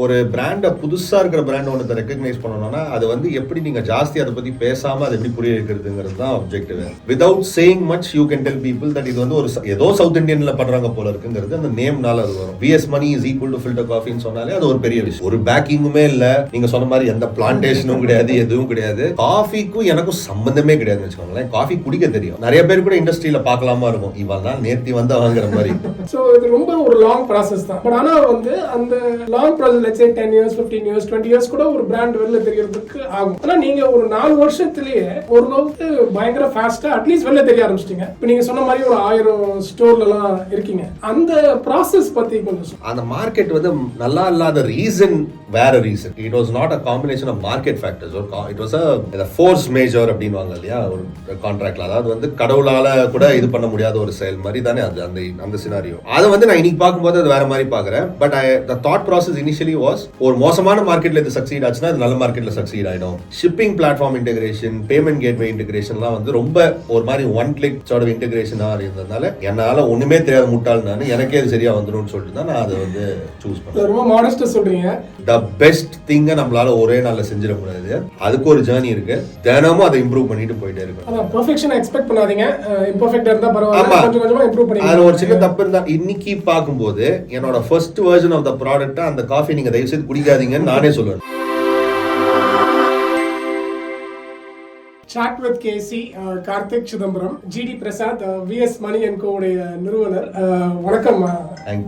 ஒரு பிராண்டை புதுசா இருக்கிற பிராண்ட் ஒன்று ரெகக்னைஸ் பண்ணணும்னா அது வந்து எப்படி நீங்க ஜாஸ்தி அதை பத்தி பேசாம அதை எப்படி புரிய வைக்கிறதுங்கிறது தான் objective. Without saying much you can tell people that இது வந்து ஒரு ஏதோ சவுத் இந்தியன்ல பண்றாங்க போல இருக்குங்கிறது அந்த நேம்னால அது வரும். VS Mani is equal to filter காஃபின்னு சொன்னாலே அது ஒரு பெரிய விஷயம். ஒரு பேக்கிங்குமே இல்ல, நீங்க சொன்ன மாதிரி எந்த பிளான்டேஷனும் கிடையாது, எதுவும் கிடையாது. காஃபிக்கும் எனக்கும் சம்பந்தமே கிடையாதுன்னு வச்சுக்கோங்களேன். காஃபி குடிக்க தெரியும், நிறைய பேர் கூட இண்டஸ்ட்ரியில பார்க்கலாமா இருக்கும், இவன் தான் நேர்த்தி வந்து வாங்குற மாதிரி. சோ இது ரொம்ப ஒரு லாங் ப்ராசஸ் தான். பட் ஆனா வந்து அந்த long process let's say 10 years 15 years 20 years கூட ஒரு பிராண்ட் வெளில தெரியறதுக்கு ஆகும். ஆனா நீங்க ஒரு 4 வருஷத்திலேயே ஓரளவுக்கு பயங்கர ஃபாஸ்டா அட்லீஸ்ட் வெளில தெரிய ஆரம்பிச்சிட்டீங்க. இப்போ நீங்க சொன்ன மாதிரி ஒரு 1000 ஸ்டோர்ல எல்லாம் இருக்கீங்க. அந்த ப்ராசஸ் பத்தி கொஞ்சம். அந்த மார்க்கெட் வந்து நல்லா இல்லாத ரீசன் வேற reason. It was not a combination of market factors. It was a force majeure அப்படின்வாங்க இல்லையா ஒரு கான்ட்ராக்ட்ல. அதாவது வந்து கடவுளால கூட இது பண்ண முடியாத ஒரு செயல் மாதிரி தானே அது அந்த சினாரியோ. அதை வந்து நான் இன்னைக்கு பார்க்கும்போது அது வேற மாதிரி பார்க்குறேன். But the thought process initially was ஒரு மோசமான மார்க்கெட்ல இது சக்சீட் ஆச்சுன்னா அது நல்ல மார்க்கெட்ல சக்சீட் ஆயிடும். Shipping platform integration, payment gateway இன்டெகிரேஷன்லாம் வந்து ரொம்ப ஒரு மாதிரி ஒன் கிளிக் சார்ட் ஆஃப் இன்டெகிரேஷனா இருந்ததுனால என்னால ஒண்ணுமே தெரியாத முட்டாள் நான், எனக்கே அது சரியா வந்துடும்னு சொல்லிட்டு தான் நான் அதை வந்து சூஸ் பண்ணேன். ரொம்ப மாடஸ்டா சொல்றீங்க. த பெஸ்ட் திங்கை நம்மளால ஒரே நாள்ல செஞ்சிட முடியாது, அதுக்கு ஒரு ஜர்னி இருக்கு. தினமும் அதை இம்ப்ரூவ் பண்ணிட்டு போயிட்டே இருக்கு. அதான் பெர்ஃபெக்ஷன் எக்ஸ்பெக்ட் பண்ணாதீங்க. இம்பர்ஃபெக்ட்டா இருந்தா பரவாயில்லை, கொஞ்சம் கொஞ்சமா இம்ப்ரூவ் பண்ணி. அது ஒரு சின்ன தப்பு இருந்தா இன்னைக்கு பார்க்கும்போது என்னோட first version of the product அந்த காஃபி நீங்க தயவு செய்து குடிக்காதீங்கன்னு நானே சொல்லுவேன். Chatwithkc, Karthik Chidambaram, GD Prasad, VS Money & Co உடைய நிறுவனர். வணக்கம்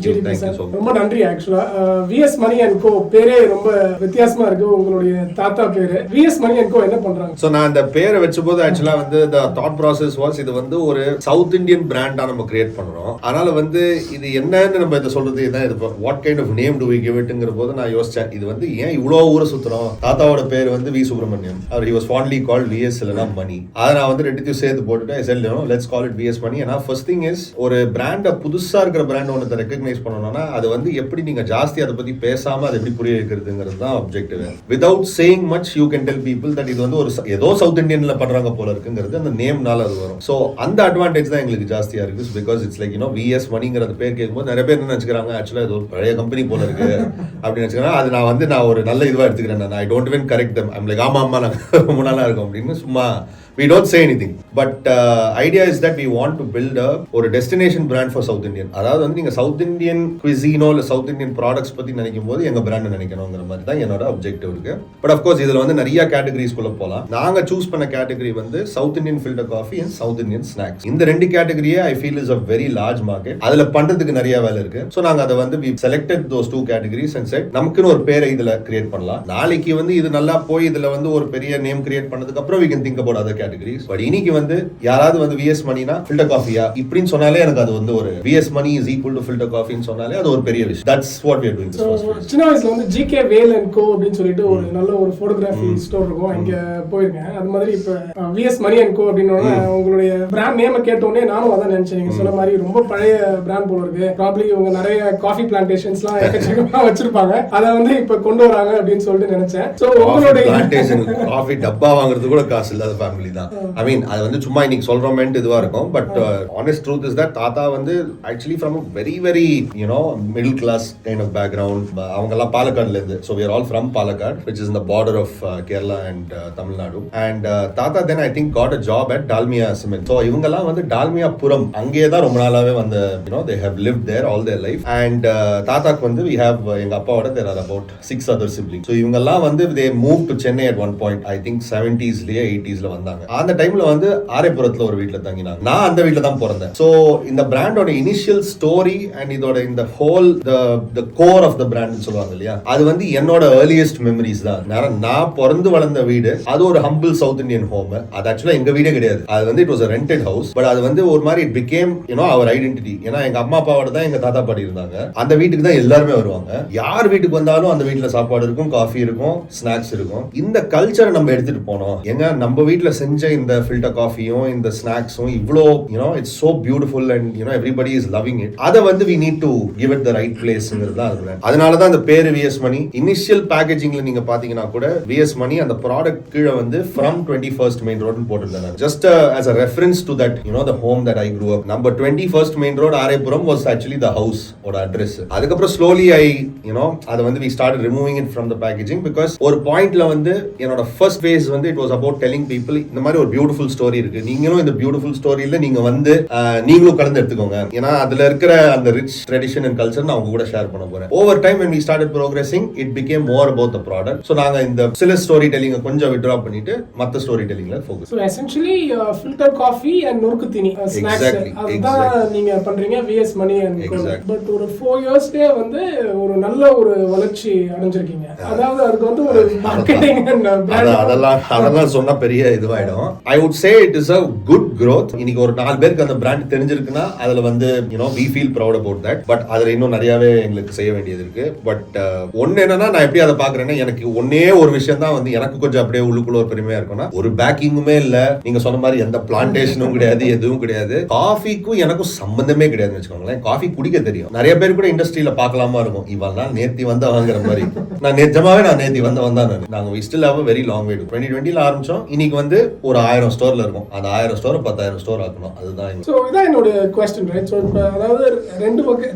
GD Prasad. ரொம்ப நன்றி. ஆக்சுவலா VS Money & Co பேரே ரொம்ப வித்தியாசமா இருக்கு. உங்களுடைய தாத்தா பேரு VS Money & Co என்ன பண்றாங்க? சோ நான் அந்த பேரை வெச்சபோது ஆக்சுவலா வந்து the thought process was இது வந்து ஒரு சவுத் இந்தியன் பிராண்டா நம்ம கிரியேட் பண்றோம். அதனால வந்து இது என்னன்னு நம்ம இத சொல்றது இதான் இது what kind of name do we give itங்கற போது நான் யோசிச்சேன் இது வந்து ஏன் இவ்ளோ ஊரை சுத்துறோம். தாத்தாவோட பேர் வந்து வி சுப்ரமணியம். அவர் he was fondly called VS Mani. அத நான் வந்து ரெண்டுத்தையும் சேர்த்து போட்டுட்டு I said let's call it VS Money. ஏன்னா first thing is ஒரு பிராண்ட புதுசா இருக்கிற பிராண்ட் ஒன்று ரெகக்னைஸ் பண்ணணும்னா அது வந்து எப்படி நீங்க ஜாஸ்தி அதை பத்தி பேசாம அதை எப்படி புரிய வைக்கிறதுங்கிறது தான் objective. Without saying much you can tell people that இது வந்து ஒரு ஏதோ சவுத் இந்தியன்ல பண்றாங்க போல இருக்குங்கிறது அந்த நேம்னால அது வரும். சோ அந்த அட்வான்டேஜ் தான் எங்களுக்கு ஜாஸ்தியா இருக்கு. பிகாஸ் இட்ஸ் லைக் VS மணிங்கிற பேர் கேட்கும்போது நிறைய பேர் என்ன நினைச்சுக்கிறாங்க ஆக்சுவலா இது ஒரு பழைய கம்பெனி போல இருக்கு அப்படின்னு நினைச்சுக்கிறேன். அது நான் ஒரு நல்ல இதுவா எடுத்துக்கிறேன். I don't even correct them. I'm like ஆமா நாங்க ரொம்ப நல்லா இருக்கும் அப்படின்னு சும்மா we don't say anything. But idea is that we want to build ஒரு destination brand for South Indian. அதாவது வந்து நீங்க South Indian cuisine இல்ல South Indian products பத்தி நினைக்கும் போது எங்க பிராண்ட் நினைக்கணும்ங்கற மாதிரி தான் என்னோட objective இருக்கு. பட் of course இதுல வந்து நிறைய கேட்டகரிஸ் குள்ள போலாம். நாங்க சூஸ் பண்ண கேட்டகரி வந்து South Indian filter coffee and South Indian snacks. இந்த ரெண்டு கேட்டகரியே I feel is a very large market. அதுல பண்றதுக்கு நிறைய வேலை இருக்கு. சோ நாங்க அத வந்து we selected those two categories and said நமக்குன்னு ஒரு பேரை இதுல கிரியேட் பண்ணலாம். நாளைக்கு வந்து இது நல்லா போய் இதுல வந்து ஒரு பெரிய நேம் கிரியேட் பண்ணதுக்கு அப்புறம் we can think about other categories. But இன்னைக்கு வந்து யாராவது வந்து VS மணினா ஃபில்டர் காஃபியா இப்படின்னு சொன்னாலே எனக்கு அது வந்து ஒரு VS Mani is equal to filter காஃபின்னு சொன்னாலே அது ஒரு பெரிய விஷயம். That's what we are doing this first. சின்ன வயசுல வந்து GK வேல் & Co அப்படினு சொல்லிட்டு ஒரு நல்ல ஒரு போட்டோகிராஃபி ஸ்டோர் இருக்கும், அங்க போயிருக்கேன். அது மாதிரி இப்ப VS Money & Co அப்படினோட உங்களுடைய பிராண்ட் நேம் கேட்ட உடனே நானும் அதான் நினைச்சேன். நீங்க சொன்ன மாதிரி ரொம்ப பழைய பிராண்ட் போல இருக்கு. ப்ராபபிலி இவங்க நிறைய காஃபி பிளான்டேஷன்ஸ்லாம் எக்கச்சக்கமா வச்சிருப்பாங்க, அத வந்து இப்ப கொண்டு வராங்க அப்படினு சொல்லிட்டு நினைச்சேன். சோ உங்களுடைய பிளான்டேஷன் காஃபி டப்பா வாங்குறது கூட காசு இல்லாத ஃபேமிலி தான். I mean அது வந்து சும்மா இன்னைக்கு சொல்றோமேன்ட்டு இதுவா இருக்கும். But honest truth is that தாத்தா வந்து actually from a very very middle class kind of background. அவங்க எல்லாம் பாலக்காடுல இருந்து. So we are all from Palakkad which is in the border of Kerala and Tamil Nadu. And தாத்தா then I think got a job at Dalmia Cement. So இவங்க எல்லாம் வந்து டால்மியா புரம் அங்கேயே தான் ரொம்ப நாளாவே வந்து they have lived there all their life. And தாத்தாக்கு வந்து we have எங்க அப்பாவோட there are about 6 other siblings. So இவங்க எல்லாம் வந்து they moved to Chennai at one point. I think 70s லயே 80s ல வந்தாங்க. அந்த டைம்ல வந்து ஆரேபுரத்துல ஒரு வீட்ல தங்கினாங்க. நான் அந்த வீட்ல தான் பிறந்தேன். சோ இந்த பிராண்டோட இனிஷியல் ஸ்டோரி அண்ட் இதோட இந்த whole the core of the brand னு சொல்வாங்க இல்லையா, அது வந்து என்னோட earliest memories தான். நான் பிறந்து வளர்ந்த வீடு அது ஒரு humble South Indian home. அது ஆக்சுவலா எங்க வீடே கிடையாது. அது வந்து it was a rented house. But அது வந்து ஒரு மாதிரி it became our identity. ஏன்னா எங்க அம்மா அப்பாவோட தான் எங்க தாத்தா பாட்டி இருந்தாங்க. அந்த வீட்டுக்கு தான் எல்லாருமே வருவாங்க. யார் வீட்டுக்கு வந்தாலும் அந்த வீட்ல சாப்பாடு இருக்கும், காஃபி இருக்கும், ஸ்நாக்ஸ் இருக்கும். இந்த கல்ச்சரை நம்ம எடுத்துட்டு போனோம். எங்க நம்ம நம்ம வீட்ல செஞ்ச இந்த ஃபில்டர் காஃபியும் இந்த ஸ்நாக்ஸும் இவ்வளோ it's so beautiful and everybody is loving it. அதை வந்து we need to give it the right placeங்கிறது தான் அது. அதனால தான் அந்த பேரு விஎஸ் மணி. இனிஷியல் பேக்கேஜிங்ல நீங்க பாத்தீங்கன்னா கூட விஎஸ் மணி அந்த ப்ராடக்ட் கீழே வந்து from 21st main road போட்டிருந்தேன். Just as a reference to that the home that I grew up. Number 21st main road Arepuram was actually the house or address. அதுக்கப்புறம் slowly I அதை வந்து we started removing it from the packaging because ஒரு பாயிண்ட்ல வந்து என்னோட first phase வந்து it was about telling people இந்த மாதிரி ஒரு பியூட்டிஃபுல் ஸ்டோரி இருக்கு, நீங்களும் இந்த பியூட்டிஃபுல் ஸ்டோரியில நீங்க வந்து நீங்களும் கலந்து எடுத்துக்கோங்க, ஏன்னா அதுல இருக்கிற அந்த ரிச் ட்ரெடிஷன் அண்ட் கல்ச்சர் நான் உங்க கூட ஷேர் பண்ண போறேன். Over time when we started progressing it became more about the product. so நாங்க இந்த சில ஸ்டோரி டெல்லிங்க கொஞ்சம் withdraw பண்ணிட்டு மத்த ஸ்டோரி டெல்லிங்ல focus. so essentially filter coffee and நொறுக்கு தீனி ஸ்நாக்ஸ் அதுதான் நீங்க பண்றீங்க விஎஸ் மணி அண்ட் பட் ஒரு 4 இயர்ஸ்லயே வந்து ஒரு நல்ல ஒரு வளர்ச்சி அடைஞ்சிருக்கீங்க. அதாவது அதுக்கு வந்து ஒரு மார்க்கெட்டிங் அண்ட் அதெல்லாம் சொன்னா பெரிய இதுவாயிடும். I would say it is a good growth. இன்னைக்கு ஒரு 4 பேருக்கு அந்த பிராண்ட் தெரிஞ்சிருக்குன்னா அதுல வந்து we feel proud about that. But அதுல இன்னும் நிறையவே எங்களுக்கு செய்ய வேண்டியது இருக்கு. பட் ஒன்னு என்னன்னா நான் எப்படி அதை பாக்குறேன்னா எனக்கு ஒன்னே ஒரு விஷயம் தான் வந்து எனக்கு கொஞ்சம் அப்படியே உள்ளுக்குள்ள ஒரு பெருமையா இருக்கும்னா ஒரு பேக்கிங்குமே இல்ல, நீங்க சொன்ன மாதிரி எந்த பிளான்டேஷனும் கிடையாது, எதுவும் கிடையாது. காஃபிக்கும் எனக்கும் சம்பந்தமே கிடையாதுன்னு வச்சுக்கோங்களேன். காஃபி குடிக்க தெரியும். நிறைய பேர் கூட இண்டஸ்ட்ரியில பாக்கலாமா இருக்கும், இவெல்லாம் நேத்தி வந்தா வாங்குற மாதிரி. நான் நேத்தி வந்தா நாங்க we still have a very long way to 2020ல ஆரம்பிச்சோம். இன்னைக்கு வந்து ஒரு 1000 ஸ்டோர்ல இருக்கும். அந்த 1000 ஸ்டோர் 10000 ஸ்டோர் ஆக்கணும். அதுதான். சோ இதான் என்னோட क्वेश्चन ரைட். சோ அதாவது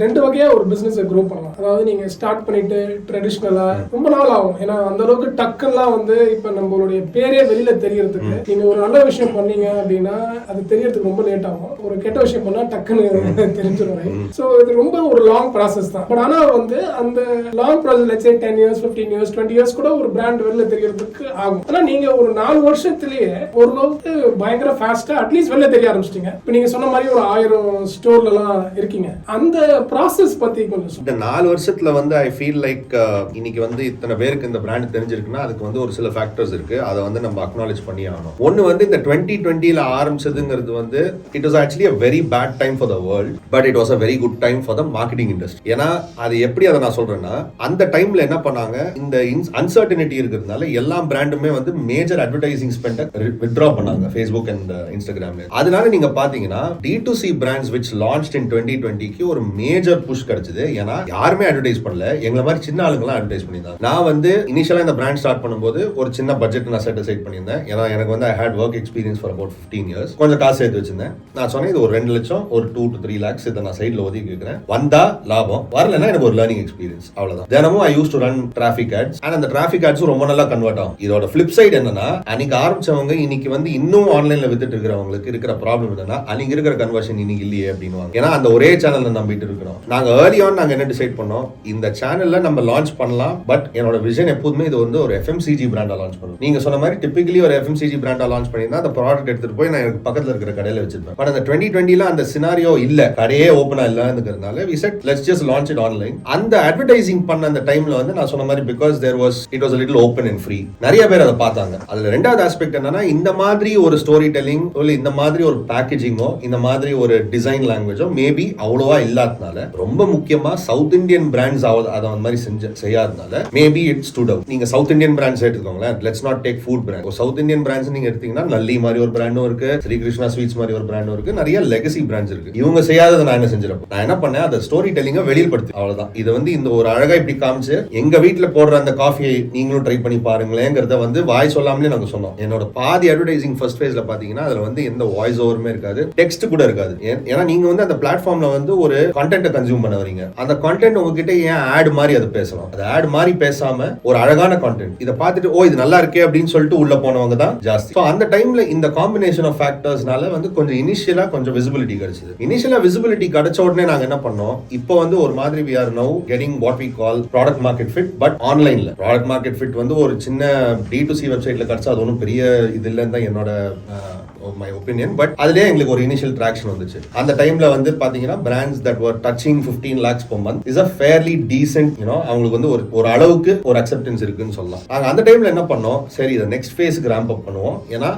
ரெண்டு வகையா ஒரு பிசினஸ் க்ரோ பண்ணலாம். அதாவது நீங்க ஸ்டார்ட் பண்ணிட்டு ட்ரெடிஷனலா ரொம்ப நாள் ஆகும், ஏன்னா அந்த அளவுக்கு டக்குலாம் வந்து இப்ப நம்மளுடைய பேரே வெளியில தெரியறதுக்கு நீங்க ஒரு நல்ல விஷயம் பண்ணீங்க அப்படின்னா அது தெரியறதுக்கு ரொம்ப லேட் ஆகும். ஒரு கெட்ட விஷயம் பண்ணா டக்குன்னு தெரிஞ்சிடும். சோ இது ரொம்ப ஒரு லாங் ப்ராசஸ் தான். பட் ஆனா வந்து அந்த long process let's say 10 years 15 years 20 years கூட ஒரு பிராண்ட் வெளியில தெரியறதுக்கு ஆகும். ஆனா நீங்க ஒரு 4 வருஷத்திலேயே ஓரளவுக்கு பயங்கர ஃபாஸ்டா அட்லீஸ்ட் வெளியில தெரிய ஆரம்பிச்சிட்டீங்க. இப்போ நீங்க சொன்ன மாதிரி ஒரு 1000 ஸ்டோர்ல எல்லாம் இருக்கீங்க. அந்த ப்ராசஸ் பத்தி கொஞ்சம் சொல்லுங்க. இந்த 4 வருஷத்துல வந்து ஐ ஃபீல் லைக் இன்னைக்கு வந்து இத்தனை பேருக்கு இந்த பிராண்ட் தெரிஞ்சிருக்குன்னா அதுக்கு வந்து ஒரு சில ஃபேக்டர்ஸ் இருக்கு. அதை வந்து நம்ம அக்னாலேஜ் பண்ணி ஆகணும். ஒன்னு வந்து இந்த 2020ல ஆரம்பிச்சதுங்கிறது வந்து it was actually a very bad time for the world but it was a very good time for the marketing industry. ஏன்னா அது எப்படி அதை நான் சொல்றேன்னா அந்த டைம்ல என்ன பண்ணாங்க, இந்த அன்சர்டனிட்டி இருக்கிறதுனால எல்லா பிராண்டுமே வந்து மேஜர் அட்வர்டைசிங் ஸ்பெண்ட் வித்ட்ரா பண்ணாங்க Facebook அண்ட் இன்ஸ்டாகிராம்ல. அதனால நீங்க பாத்தீங்கன்னா D2C brands which launched in 2020க்கு ஒரு மேஜர் புஷ் கிடைச்சது. ஏன்னா யாருமே அட்வர்டைஸ் பண்ணல, எங்களை மாதிரி சின்ன ஆளுங்கலாம் அட்வர்டைஸ் பண்ணியிருந்தாங்க. நான் வந்து இனிஷியலா இந்த பிராண்ட் ஸ்டார்ட் பண்ணும்போது ஒரு சின்ன பட்ஜெட் நான் செட் அசைட் பண்ணியிருந்தேன். ஏன்னா எனக்கு வந்து I had work experience for about 15 years. கொஞ்சம் காசு சேர்த்து வச்சிருந்தேன். நான் சொன்னேன் இது ஒரு 2 லட்சம் ஒரு 2 to 3 lakhs இதை நான் சைட்ல ஒதுக்கி வைக்கிறேன். வந்தா லாபம், வரலன்னா எனக்கு ஒரு லேர்னிங் எக்ஸ்பீரியன்ஸ், அவ்வளவுதான். தினமும் I used to run traffic ads and அந்த traffic ads ரொம்ப நல்லா கன்வெர்ட் ஆகும். இதோட flip side என்னன்னா அன்னைக்கு ஆரம்பிச்சவங்க இன்னைக்கு வந்து இன்னும் ஆன்லைன்ல வித்துட்டு இருக்கிறவங்களுக்கு இருக்கிற ப்ராப்ளம் என்னன்னா அன்னைக்கு இருக்கிற கன்வர்ஷன் இன்னைக்கு இல்லையே அப்படின்னுவாங்க. ஏன்னா அந்த ஒரே சேனல்ல நம்பிட்டு இருக்கிறோம். நாங்க ஏர்லி ஆன் நாங்க என்ன டிசைட் பண்ணோம், இந்த சேனல்ல நம்ம லான்ச் பண்ணலாம். பட் என்னோட விஷன் எப்போதுமே இது வந்து ஒரு FMCG பிராண்டா லான்ச் பண்ணணும். நீங்க சொன்ன மாதிரி டிபிக்கலி ஒரு FMCG பிராண்டா லான்ச் பண்ணிருந்தா அந்த ப்ராடக்ட் எடுத்துட்டு போய் நான் எனக்கு பக்கத்துல இருக்கிற கடையில வச்சிருப்பேன். பட் அந்த 2020ல அந்த சினாரியோ இல்ல, கடையே ஓபனா இல்லங்கிறதுனால we said let's just launch it online. அந்த அட்வர்டைசிங் பண்ண அந்த டைம்ல வந்து நான் சொன்ன மாதிரி because it was a little open and free. நிறைய பேர் அதை பார்த்தாங்க. அதுல ரெண்டாவது ஆஸ்பெக்ட் என்னன்னா இந்த மாதிரி ஒரு ஸ்டோரி டெல்லிங் இல்ல இந்த மாதிரி ஒரு பேக்கேஜிங்கோ இந்த மாதிரி ஒரு டிசைன் லாங்குவேஜோ மேபி அவ்வளவா இல்லாதனால, ரொம்ப முக்கியமா சவுத் இந்தியன் பிராண்ட்ஸ் அதை அந்த மாதிரி செய்யாதனால மேபி இட் ஸ்டூட் அவுட். நீங்க சவுத் இந்தியன் பிராண்ட்ஸ் எடுத்துக்கோங்களேன். Let's not take food brand. South Indian brands நீங்க எடுத்தீங்கன்னா நல்லி மாதிரி ஒரு பிராண்டும் இருக்கு, ஸ்ரீ கிருஷ்ணா ஸ்வீட்ஸ் மாதிரி ஒரு பிராண்டும் இருக்கு, நிறைய லெகசி பிராண்ட்ஸ் இருக்கு. இவங்க செய்யாததை நான் என்ன செஞ்சிருப்பேன், நான் என்ன பண்ணேன், அந்த ஸ்டோரி டெல்லிங்க வெளிப்படுத்தி அவ்வளவுதான். இது வந்து இந்த ஒரு அழகா இப்படி காமிச்சு எங்க வீட்டுல போடுற அந்த காஃபியை நீங்களும் ட்ரை பண்ணி பாருங்களேங்கிறத வந்து வாய் சொல்லாமலே நாங்க சொன்னோம். என்னோட பாதி அட்வர்டைசிங் ஃபர்ஸ்ட் ஃபேஸ்ல பாத்தீங்கன்னா அதுல வந்து எந்த வாய்ஸ் ஓவருமே இருக்காது, டெக்ஸ்ட் கூட இருக்காது. ஏன்னா நீங்க வந்து அந்த பிளாட்ஃபார்ம்ல வந்து ஒரு கண்டென்ட் கன்சியூம் பண்ண வரீங்க. அந்த கண்டென்ட் உங்ககிட்ட ஏன் ஆட் மாதிரி அதை பேசலாம், அது ஆட் மாதிரி பேசாம ஒரு அழகான கண்டென்ட் இதை பார்த்துட்டு ஓ இது நல்லா இருக்கே அப்படின்னு சொல்லிட்டு உள்ள போனவங்க தான் ஜாஸ்தி. அந்த டைம்ல இந்த காம்பினேஷன் ஆஃப் ஃபேக்டர்ஸ்னால வந்து கொஞ்சம் இனிஷியலா கொஞ்சம் விசிபிலிட்டி கிடைச்சது. இனிஷியலா விசிபிலிட்டி கிடைச்ச உடனே நாங்க என்ன பண்ணோம், இப்போ வந்து ஒரு மாதிரி we are now getting what we call product market fit but ஆன்லைன்ல. ப்ராடக்ட் மார்க்கெட் ஃபிட் வந்து ஒரு சின்ன D2C வெப்சைட்ல கிடைச்சா அது ஒன்றும் பெரிய இது இல்லைன்னு தான் என்னோட my opinion. பட் அதுலயே எங்களுக்கு ஒரு இனிஷியல் ட்ராக்ஷன் வந்துச்சு. அந்த டைம்ல வந்து பாத்தீங்கன்னா brands that were touching 15 lakhs per month is a fairly decent அவங்களுக்கு வந்து ஒரு அளவுக்கு ஒரு அக்செப்டன்ஸ் இருக்குன்னு சொல்லலாம். நாங்க அந்த டைம்ல என்ன பண்ணோம், சரி இதை நெக்ஸ்ட் ஃபேஸ்க்கு ரேம்ப் அப் பண்ணுவோம். ஏன்னா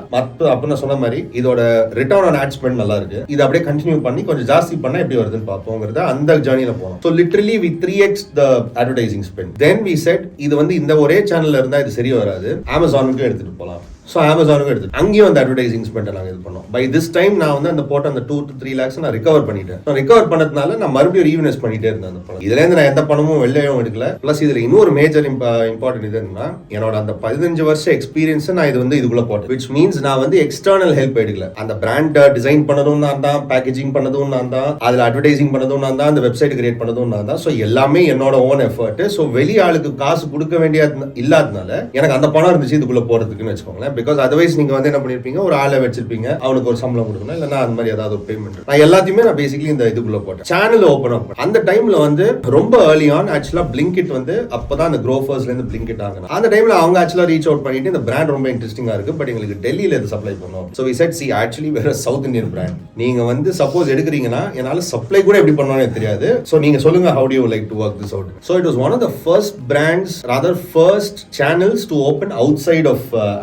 அப்ப நான் சொன்ன மாதிரி இதோட ரிட்டர்ன் ஆன் ஆட் ஸ்பெண்ட் நல்லா இருக்கு, இது அப்படியே கண்டினியூ பண்ணி கொஞ்சம் ஜாஸ்தி பண்ணா எப்படி வருதுன்னு பார்ப்போங்கிறத அந்த ஜர்னில போனோம். So literally we 3x the advertising spend. Then we said இது வந்து இந்த ஒரே சேனல்ல இருந்தா இது சரி வராது, Amazonக்கு எடுத்துட்டு போலாம். ஸோ அமேசானுக்கும் எடுத்து அங்கேயும் அந்த அட்வர்டைசிங் ஸ்பெண்ட் நாங்கள் இது பண்ணோம். பை திஸ் டைம் நான் வந்து அந்த போட்ட அந்த 2 to 3 lakhs நான் ரிகவர் பண்ணிட்டேன். ரிகவர் பண்ணதுனால நான் மறுபடியும் ரீஇன்வெஸ்ட் பண்ணிட்டே இருந்தேன் அந்த பணம். இதுல இருந்து நான் எந்த பணமும் வெளியும் எடுக்கல. பிளஸ் இதுல இன்னொரு மேஜர் இம்பார்ட்டன்ட் இது என்னன்னா, என்னோட அந்த 15 வருஷ எக்ஸ்பீரியன்ஸ் நான் இது வந்து இதுக்குள்ள போட்டேன். விச் மீன்ஸ் நான் வந்து எக்ஸ்டர்னல் ஹெல்ப் எடுக்கல. அந்த பிராண்ட் டிசைன் பண்ணதும் நான் தான், பேக்கேஜிங் பண்ணதும் நான் தான், அதுல அட்வர்டைசிங் பண்ணதும் நான் தான், அந்த வெப்சைட் கிரியேட் பண்ணதும் நான் தான். ஸோ எல்லாமே என்னோட ஓன் எஃபர்ட். ஸோ வெளி ஆளுக்கு காசு கொடுக்க வேண்டிய இல்லாதனால எனக்கு அந்த பணம் இருந்துச்சு இதுக்குள்ள போறதுக்குன்னு வச்சுக்கோங்களேன். பிகாஸ் அதர்வைஸ் நீங்க வந்து என்ன பண்ணிருப்பீங்க, ஒரு ஆளை வச்சிருப்பீங்க, அவனுக்கு ஒரு சம்பளம் கொடுக்கணும், இல்லைன்னா அந்த மாதிரி ஏதாவது ஒரு பேமெண்ட். நான் எல்லாத்தையுமே நான் பேசிக்கலி இந்த இதுக்குள்ள போட்டேன். சேனல் ஓப்பன் அப் அந்த டைம்ல வந்து ரொம்ப ஏர்லி ஆன் ஆக்சுவலா Blinkit வந்து அப்பதான் அந்த க்ரோஃபர்ஸ்ல இருந்து Blinkit ஆகணும். அந்த டைம்ல அவங்க ஆக்சுவலா ரீச் அவுட் பண்ணிட்டு இந்த பிராண்ட் ரொம்ப இன்ட்ரெஸ்டிங்கா இருக்கு, பட் எங்களுக்கு டெல்லியில இது சப்ளை பண்ணோம். So we said see actually வேற சவுத் இந்தியன் பிராண்ட். நீங்க வந்து சப்போஸ் எடுக்கிறீங்கன்னா என்னால சப்ளை கூட எப்படி பண்ணுவானே தெரியாது. ஸோ நீங்க சொல்லுங்க, how do you like to work this out? So it was one of the first brands, rather first channels to open outside of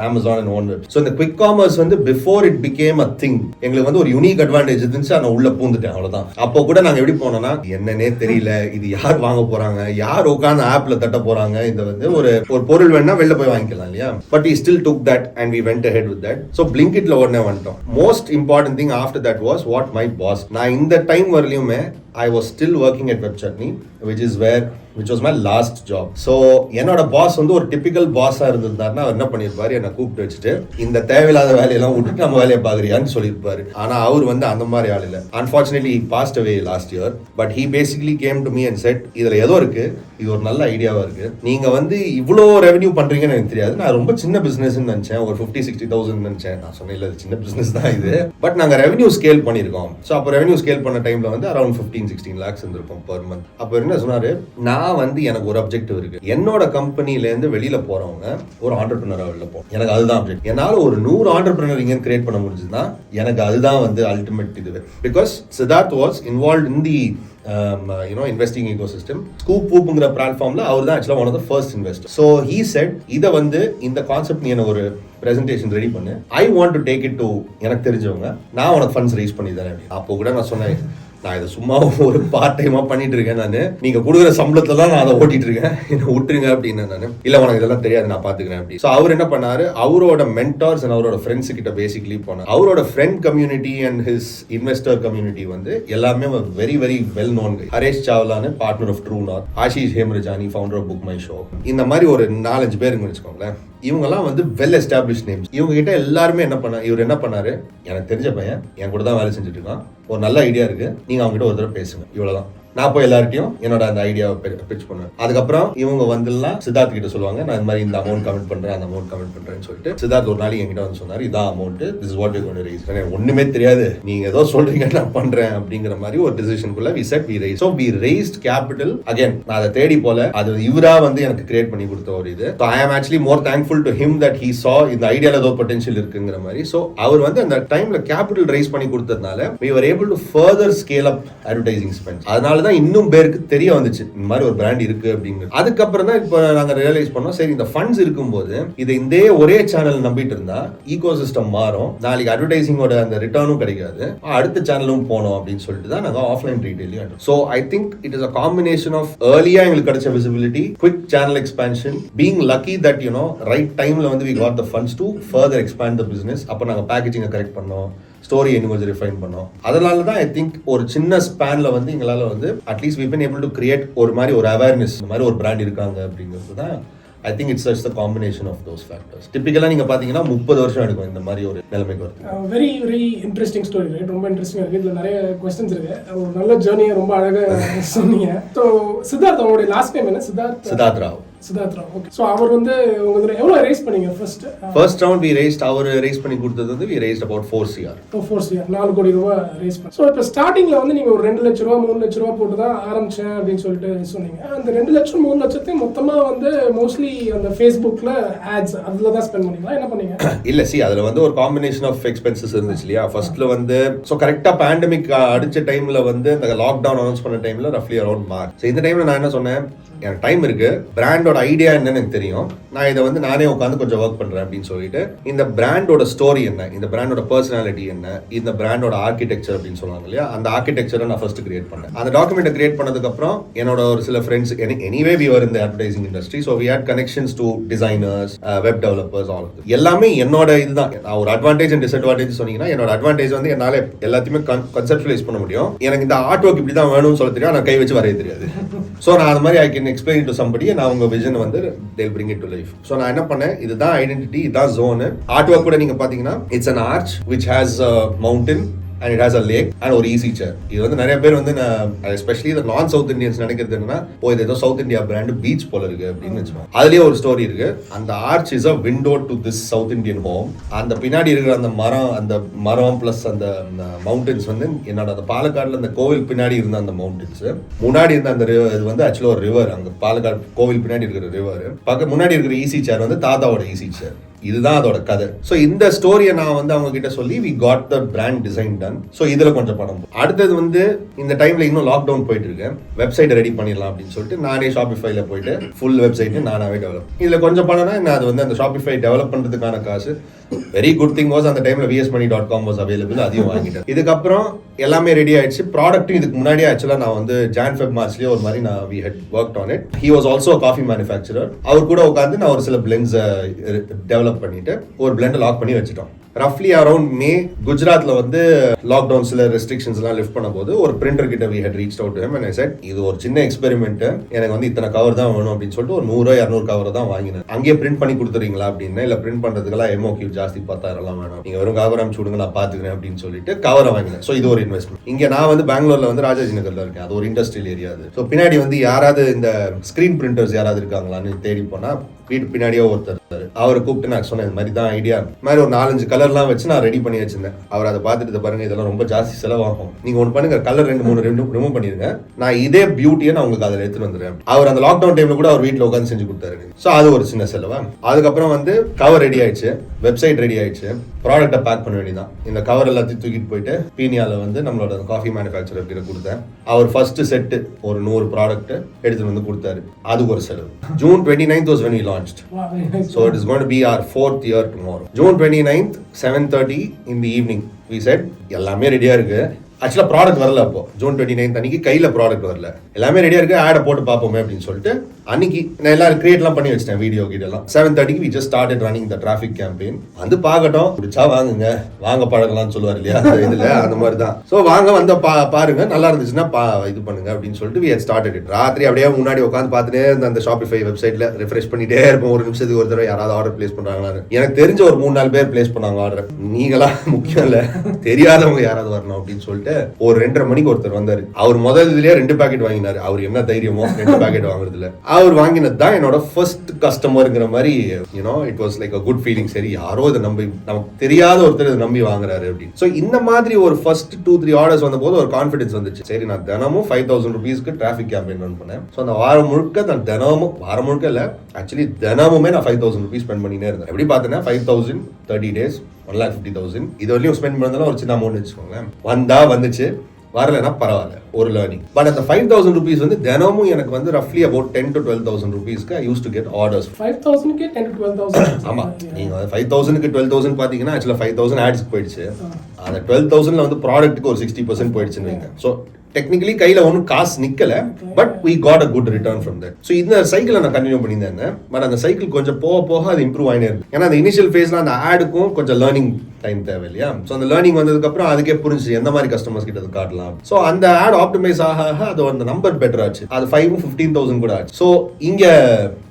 Amazon and OneWeb. So இந்த quick commerce வந்து before it became a thing, எங்களுக்கு வந்து ஒரு unique advantage இருந்துச்சு. நான் உள்ள பூந்துட்டேன், அவ்வளவுதான். அப்போ கூட நாங்க எப்படி போனோம்னா, என்னன்னே தெரியல, இது யார் வாங்க போறாங்க, யார் உட்கார்ந்து ஆப்ல தட்ட போறாங்க, இந்த வந்து ஒரு பொருள் வேணா வெளில போய் வாங்கிக்கலாம் இல்லையா. But we still took that and we went ahead with that. So Blinkitல உடனே வந்துட்டோம். Most important thing after that was what my boss. நான் இந்த time வரலையுமே I was still working at Web Chutney, which was my last job. So என்னோட pass வந்து ஒரு typical பாஸா இருந்திருந்தாருன்னா அவர் என்ன பண்ணிருப்பாரு, என்னை கூப்பிட்டு வச்சுட்டு இந்த தேவையில்லாத வேலையெல்லாம் விட்டுட்டு நம்ம வேலையை பாக்குறியான்னு சொல்லியிருப்பாரு. ஆனா அவர் வந்து அந்த மாதிரி ஆள் இல்லை. Unfortunately he passed away last year, but he basically came to me and said, இதுல ஏதோ இருக்கு, இது ஒரு நல்ல ஐடியாவா இருக்கு, நீங்க வந்து இவ்வளோ ரெவென்யூ பண்றீங்கன்னு எனக்கு தெரியாது, நான் ரொம்ப சின்ன பிசினஸ் நினைச்சேன், ஒரு 50-60,000 நினைச்சேன். நான் சொன்னேன் இல்ல, சின்ன பிசினஸ் தான் இது, பட் நாங்க ரெவென்யூ ஸ்கேல் பண்ணிருக்கோம். ஸோ அப்போ ரெவென்யூ ஸ்கேல் பண்ண டைம்ல வந்து அரௌண்ட் 15-16 lakhs இருந்திருக்கும் per month. அப்போ என்ன சொன்னாரு, நான் வந்து எனக்கு ஒரு அப்ஜெக்டிவ் இருக்கு, என்னோட கம்பெனில இருந்து வெளியில போறவங்க ஒரு ஆண்டர்பிரினரா வெளில போகும், எனக்கு அதுதான் அப்ஜெக்ட். என்னால ஒரு 100 ஆண்டர்பிரினர் இங்க கிரியேட் பண்ண முடிஞ்சுன்னா எனக்கு அதுதான் வந்து அல்டிமேட் இது. Because Siddharth was involved in the investing ecosystem. Scoop Whoopங்கிற பிளாட்ஃபார்ம்ல அவர் தான் actually one of the first investor. So he said, இதை வந்து இந்த கான்செப்ட் நீ எனக்கு ஒரு பிரசன்டேஷன் ரெடி பண்ணு, I want to take it to எனக்கு தெரிஞ்சவங்க, நான் உனக்கு ஃபண்ட்ஸ் ரைஸ் பண்ணி தரேன். அப்போ கூட நான் சொன்னேன், நான் இதை சும்மா ஒரு பார்ட் டைமா பண்ணிட்டு இருக்கேன், நான் நீங்க கொடுக்குற சம்பளத்துல தான் நான் அதை ஓட்டிட்டு இருக்கேன், என்ன விட்டுருங்க அப்படின்னு. நான் இல்ல உனக்கு இதெல்லாம் தெரியாது, நான் பாத்துக்கிறேன் அப்படி. ஸோ அவர் என்ன பண்ணாரு, அவரோட மென்டார்ஸ் அண்ட் அவரோட ஃப்ரெண்ட்ஸ் கிட்ட பேசிக்கலி போனார். அவரோட friend community and his investor community வந்து எல்லாமே very very well known. Haresh சாவ்லான்னு partner of True North, Ashish Hemrajani founder of Book My Show, இந்த மாதிரி ஒரு 4-5 பேருங்க வச்சுக்கோங்களேன். இவங்கெல்லாம் வந்து வெல் எஸ்டாப்ளிஷ் நேம்ஸ். இவங்க கிட்ட எல்லாருமே இவர் என்ன பண்ணாரு, எனக்கு தெரிஞ்ச பையன் என் கூட தான் வேலை செஞ்சுட்டு இருக்கான், ஒரு நல்ல ஐடியா இருக்கு, நீங்க அவங்க கிட்ட ஒரு தடவை பேசுங்க, இவ்வளவுதான். நான் போய் எல்லார்ட்டையும் என்னோட அந்த ஐடியாவை பிட்ச் பண்ணுவேன். அதுக்கப்புறம் இவங்க வந்துலாம் சித்தார்த் கிட்ட சொல்லுவாங்க, நான் இந்த மாதிரி இந்த அமௌண்ட் கமிட் பண்றேன், அந்த அமௌண்ட் கமிட் பண்றேன்னு சொல்லிட்டு சித்தார்த் ஒரு நாளைக்கு என்கிட்ட வந்து சொன்னாரு, இதான் amount, this is what you going to rice. எனக்கு ஒண்ணுமே தெரியாது, நீங்க ஏதோ சொல்றீங்க நான் பண்றேன் அப்படிங்கிற மாதிரி ஒரு டிசிஷனுக்குள்ள we said we raised. So we raised capital again. நான் அதை தேடி போல, அது இவரா வந்து எனக்கு கிரியேட் பண்ணி கொடுத்த ஒரு இது. So I am actually more thankful to him that he saw இந்த ஐடியால ஏதோ பொட்டன்ஷியல் இருக்குங்கிற மாதிரி. So அவர் வந்து அந்த டைம்ல கேபிட்டல் ரைஸ் பண்ணி கொடுத்ததுனால we were able to further scale up advertising spend. அதனால தான் இன்னும் பேருக்கு தெரிய வந்துச்சு இந்த மாதிரி ஒரு பிராண்ட் இருக்கு அப்படிங்கிறது. அதுக்கப்புறம் தான் இப்போ நாங்க ரியலைஸ் பண்ணோம், சரி இந்த ஃபண்ட்ஸ் இருக்கும்போது இதை இந்த ஒரே சேனல் நம்பிட்டு இருந்தா ஈகோசிஸ்டம் மாறும், நாளைக்கு அட்வர்டைசிங்கோட அந்த ரிட்டர்னும் கிடைக்காது, அடுத்த சேனலும் போனோம் அப்படின்னு சொல்லிட்டு தான் நாங்க offline retail. So I think it is a combination of ஏர்லியா எங்களுக்கு கிடைச்ச visibility, quick channel expansion, being lucky that right டைம்ல வந்து we got the funds to further expand the business. அப்போ நாங்க பேக்கேஜிங்கை கரெக்ட் பண்ணோம், ஸ்டோரி இன்னும் கொஞ்சம் ரிஃபைன் பண்ணோம். அதனால தான் ஐ திங்க் ஒரு சின்ன ஸ்பேன்ல வந்து எங்களால வந்து at least we been able to create ஒரு மாதிரி ஒரு அவேர்னஸ், இந்த மாதிரி ஒரு பிராண்ட் இருக்காங்க அப்படிங்கிறது தான். I think it's just the combination of those factors. Typically நீங்க பாத்தீங்கன்னா 30 வருஷம் எடுக்கும் இந்த மாதிரி ஒரு நிலைமைக்கு வரது. Very very interesting story, right? ரொம்ப இன்ட்ரெஸ்டிங்கா இருக்கு. இதுல நிறைய क्वेश्चंस இருக்கு. ஒரு நல்ல ஜர்னியை ரொம்ப அழகா சொன்னீங்க. சோ சித்தார்த், அவங்களுடைய லாஸ்ட் நேம் என்ன? சித்தார்த் ராவ். ஓகே. சோ அவர் வந்து உங்களுக்கு எவ்வளவு ரைஸ் பண்ணீங்க ஃபர்ஸ்ட் ரவுண்ட்? we raised, அவர் ரைஸ் பண்ணி கொடுத்தது வந்து we raised about 4 CR. 4 கோடி ரூபாய் ரைஸ் பண்ணி. சோ இப்போ ஸ்டார்டிங்ல வந்து நீங்க ஒரு 2 லட்ச ரூபாய் 3 லட்ச ரூபாய் போட்டு தான் ஆரம்பிச்சேன் அப்படின்னு சொல்லிட்டு சொன்னீங்க. அந்த 2 லட்சம் 3 லட்சத்தையும் மொத்தமா வந்து மோஸ்ட்லி அந்த Facebookல ஆட்ஸ் அதுல தான் ஸ்பெண்ட் பண்ணீங்களா, என்ன பண்ணீங்க? இல்ல அதுல வந்து ஒரு காம்பினேஷன் ஆஃப் எக்ஸ்பென்சஸ் இருந்துச்சு இல்லையா. ஃபர்ஸ்ட்ல வந்து சோ கரெக்ட்டா பேண்டமிக் அடிச்ச டைம்ல வந்து இந்த லாக் டவுன் அனௌன்ஸ் பண்ண டைம்ல ரஃப்லி அரௌண்ட் மார்ச். சோ இந்த டைம்ல நான் என்ன சொன்னேன், எனக்கு டைம் இருக்கு, பிராண்டோட ஐடியா என்னன்னு எனக்கு தெரியும், நான் இதை வந்து நானே உட்காந்து கொஞ்சம் ஒர்க் பண்றேன் அப்படின்னு சொல்லிட்டு இந்த பிராண்டோட ஸ்டோரி என்ன, இந்த பிராண்டோட பர்சனாலிட்டி என்ன, இந்த பிராண்டோட ஆர்கிடெக்சர் அப்படின்னு சொல்லுவாங்க இல்லையா, அந்த ஆர்கிடெக்சரை நான் ஃபர்ஸ்ட் கிரியேட் பண்ணேன். அந்த டாக்குமெண்ட்டை கிரியேட் பண்ணதுக்கு அப்புறம் என்னோட ஒரு சில friends, anyway we were in the advertising industry, so we had connections to designers, web developers, all of எல்லாமே என்னோட இதுதான். நான் ஒரு அட்வான்டேஜ் அண்ட் டிஸ்அட்வான்டேஜ் சொன்னீங்கன்னா, என்னோட அட்வான்டேஜ் வந்து என்னால எல்லாத்தையுமே கன்செப்டுவலைஸ் பண்ண முடியும். எனக்கு இந்த ஆர்ட் ஒர்க் இப்படி தான் வேணும்னு சொல்ல தெரியும், நான் கை வச்சு வரைய தெரியாது. ஸோ நான் அந்த மாதிரி I can explain to somebody, நான் உங்க விஷன் வந்து they'll bring it to life. So நான் என்ன பண்ணேன், இதுதான் ஐடென்டிட்டி, இதுதான் ஜோனு. ஆர்ட் ஒர்க் கூட நீங்க பாத்தீங்கன்னா it's an arch which has a mountain and it has a lake and ஒரு ஈஸி சேர். இது வந்து நிறைய பேர் வந்து எஸ்பெஷலி இந்த நான் சவுத் இந்தியன்ஸ் நினைக்கிறது என்னன்னா, இது ஏதோ சவுத் இந்தியா பிராண்ட் பீச் போல இருக்கு அப்படின்னு வச்சுக்கோங்க. அதுலயே ஒரு ஸ்டோரி இருக்கு. அந்த arch is a window to this south Indian home. அந்த பின்னாடி இருக்கிற அந்த மரம் பிளஸ் அந்த மவுண்டன்ஸ் வந்து என்னோட அந்த பாலக்காடுல அந்த கோவில் பின்னாடி இருந்த அந்த மவுண்டன்ஸ், முன்னாடி இருந்த அந்த ரிவர், இது வந்து ஆக்சுவலா ஒரு ரிவர், அங்க பாலக்காடு கோவில் பின்னாடி இருக்கிற ரிவர், பக்கம் முன்னாடி இருக்கிற ஈஸி சேர் வந்து தாத்தாவோட ஈஸி சேர். இதுதான் அதோட கதை. ஸோ இந்த ஸ்டோரியை நான் வந்து அவங்க கிட்ட சொல்லி we got the brand design done. So இதுல கொஞ்சம் பணம். அடுத்தது வந்து இந்த டைம்ல இன்னும் லாக்டவுன் போயிட்டு இருக்கு, வெப்சைட் ரெடி பண்ணிடலாம் அப்படின்னு சொல்லிட்டு நானே ஷாப்பிஃபைல போயிட்டு ஃபுல் வெப்சைட் நானாவே டெவலப். இதுல கொஞ்சம் பணம்னா என்ன, அது வந்து அந்த ஷாப்பிஃபை டெவலப் பண்றதுக்கான காசு. வெரி குட் திங் வாஸ் அந்த டைம்ல VSmoney.com வாஸ் அவைலபிள், அதையும் வாங்கிட்டேன். இதுக்கப்புறம் எல்லாமே ரெடி ஆயிடுச்சு. ப்ராடக்ட்டும் இதுக்கு முன்னாடியே ஆக்சுவலா நான் வந்து ஜான் ஃபெப் மார்ச்லயே ஒரு மாதிரி நான் we had worked on it. He was also coffee manufacturer. அவர் கூட உட்காந்து நான் ஒரு சில பிளெண்ட்ஸ் டெவலப் பண்ணிட்டு ஒரு பிளெண்ட் லாக் பண்ணி வச்சுட்டோம். ரஃப்லி அரௌண்ட் மே குஜராத்ல வந்து லாக்டவுன் சில ரெஸ்ட்ரிக்ஷன்ஸ் எல்லாம் லிஃப்ட் பண்ண போது ஒரு பிரிண்டர் கிட்ட we had reached out to him and I said, இது ஒரு சின்ன எக்ஸ்பெரிமெண்ட், எனக்கு வந்து இத்தனை கவர் தான் வேணும் அப்படின்னு சொல்லிட்டு ஒரு 100-200 கவர் தான் வாங்கினேன். அங்கேயே பிரிண்ட் பண்ணி கொடுத்துறீங்களா அப்படின்னு. இல்ல பிரிண்ட் பண்றதுக்கெல்லாம் MOQ ஜாஸ்தி 10,000 வேணும், நீங்க வெறும் கவர் அனுப்பிச்சு விடுங்க நான் பாத்துக்கிறேன் அப்படின்னு சொல்லிட்டு கவரை வாங்கினேன். ஸோ இது ஒரு இன்வெஸ்ட்மெண்ட். இங்க நான் வந்து பெங்களூர்ல வந்து ராஜாஜி நகர்ல இருக்கேன், அது ஒரு இண்டஸ்ட்ரியல் ஏரியா. அது ஸோ பின்னாடி வந்து யாராவது இந்த ஸ்கிரீன் பிரிண்டர்ஸ் யாராவது இருக்காங்களான்னு தேடி போனா வீட்டு பின்னாடியே ஒருத்தர், அவரை கூப்பிட்டு நான் சொன்னேன் இந்த மாதிரி தான் ஐடியா, இந்த மாதிரி ஒரு 4-5 கலர்லாம் வச்சு நான் ரெடி பண்ணி வச்சிருந்தேன். அவர் அதை பார்த்துட்டு பாருங்க இதெல்லாம் ரொம்ப ஜாஸ்தி செலவாகும், நீங்க ஒன்று பண்ணுங்க கலர் 2-3 ரிமூவ் பண்ணிருங்க, நான் இதே பியூட்டியை நான் உங்களுக்கு அதில் எடுத்துட்டு வந்துடுறேன். அவர் அந்த லாக்டவுன் டைம்ல கூட அவர் வீட்டில் உட்காந்து செஞ்சு கொடுத்தாரு. ஸோ அது ஒரு சின்ன செலவா. அதுக்கப்புறம் வந்து கவர் ரெடி ஆயிடுச்சு, வெப்சைட் ரெடி ஆயிடுச்சு, ப்ராடக்ட்டை பேக் பண்ண வேண்டியதான். இந்த கவர் எல்லாத்தையும் தூக்கிட்டு போயிட்டு பீனியால வந்து நம்மளோட காஃபி மேனுஃபேக்சரர் கிட்ட கொடுத்தேன். அவர் ஃபர்ஸ்ட் செட்டு ஒரு 100 ப்ராடக்ட் எடுத்துட்டு வந்து கொடுத்தாரு. அதுக்கு ஒரு செலவு. June 29th was when we launched. So it is going to be our 4th year tomorrow. June 29th 7:30 in the evening we said எல்லாமே ரெடியா இருக்கு. ஆக்சுவலா ப்ராடக்ட் வரல. அப்போ June 29th அன்னைக்கு கையில ப்ராடக்ட் வரல, எல்லாமே ரெடியா இருக்கு, ஆட போட்டு பார்ப்போமே அப்படின்னு சொல்லிட்டு அன்னைக்கு நான் எல்லாரும் கிரியேட்லாம் பண்ணி வச்சிட்டேன், வீடியோ கிட்டலாம். 7:30 we just started running the traffic campaign. வந்து பார்க்கட்டும், பிடிச்சா வாங்குங்க, வாங்க பழகலாம்னு சொல்லுவார் இல்லையா இதுல, அந்த மாதிரி தான். ஸோ வாங்க வந்த பாருங்க, நல்லா இருந்துச்சுன்னா இது பண்ணுங்க அப்படின்னு சொல்லிட்டு we had started it. ராத்திரி அப்படியே முன்னாடி உட்காந்து பார்த்துட்டே இருந்த அந்த ஷாப்பிஃபை வெப்சைட்ல ரிஃப்ரெஷ் பண்ணிட்டே இருப்போம், ஒரு நிமிஷத்துக்கு ஒரு தடவை யாராவது ஆர்டர் பிளேஸ் பண்றாங்களான்னு. எனக்கு தெரிஞ்ச ஒரு 3-4 பேர் பிளேஸ் பண்ணாங்க ஆர்டர். நீங்களா முக்கியம் இல்ல, தெரியாதவங்க யாராவது வரணும் அப்படின்னு சொல்லிட்டு ஒரு 2:30 மணிக்கு ஒருத்தர் வந்தாரு. அவர் முதல் இதுலயே 2 பாக்கெட் வாங்கினாரு. அவர் என்ன தைரியமோ 2 பாக்கெட் வாங்குறதுல. அவர் வாங்கினது தான் என்னோட ஃபர்ஸ்ட் கஸ்டமர்ங்கிற மாதிரி, it was like a good feeling. சரி, யாரோ இதை நம்பி, நமக்கு தெரியாத ஒருத்தர் இதை நம்பி வாங்குறாரு அப்படின்னு. ஸோ இந்த மாதிரி ஒரு ஃபர்ஸ்ட் 2-3 ஆர்டர்ஸ் வந்த போது ஒரு கான்ஃபிடன்ஸ் வந்துச்சு. சரி, நான் தினமும் 5,000 rupeesக்கு டிராஃபிக் கேம்பெயின் ரன் பண்ணேன். ஸோ அந்த வாரம் முழுக்க நான் தினமும், வாரம் முழுக்க இல்ல ஆக்சுவலி தினமுமே நான் 5,000 rupees ஸ்பெண்ட் பண்ணினே இருந்தேன். எப்படி பார்த்தேன்னா 5,000 30 days 1,50,000. இது வரையும் ஸ்பெண்ட் பண்ணதால ஒரு சின்ன அமௌண்ட் வச்சுக்கோங்களேன். வந்துச்சு, வரலன்னா பரவாயில்ல, ஒரு லேர்னிங். பட் அந்த 5,000 rupees வந்து தினமும் எனக்கு வந்து ரஃப்லி about 10,000 to 12,000 rupeesக்கு I used to get orders. 5,000க்கு 10 to 12,000. ஆமா, நீங்க 5,000க்கு 12,000 பாத்தீங்கன்னா ஆக்சுவலா 5,000 ஆட்ஸ்க்கு போயிடுச்சு. அந்த 12,000ல வந்து ப்ராடக்ட்டுக்கு ஒரு 60% போயிடுச்சுன்னு வைங்க. ஸோ டெக்னிக்கலி கையில ஒன்றும் காசு நிக்கல, but we got a good return from that. So இந்த சைக்கிளை நான் கண்டினியூ பண்ணியிருந்தேன். பட் அந்த சைக்கிள் கொஞ்சம் போக அது இம்ப்ரூவ் ஆகினே இருக்கு. ஏன்னா அந்த இனிஷியல் ஃபேஸ்ல அந்த ஆடுக்கும் கொஞ்சம் லேர்னிங் டைம் தேவை இல்லையா. ஸோ அந்த லேர்னிங் வந்ததுக்கு அப்புறம் அதுக்கே புரிஞ்சு எந்த மாதிரி கஸ்டமர்ஸ் கிட்ட காட்டலாம். ஸோ அந்த ஆட் ஆப்டிமைஸ் ஆக அது அந்த நம்பர் பெட்டர் ஆச்சு. அது 5,000-15,000 கூட ஆச்சு. ஸோ இங்க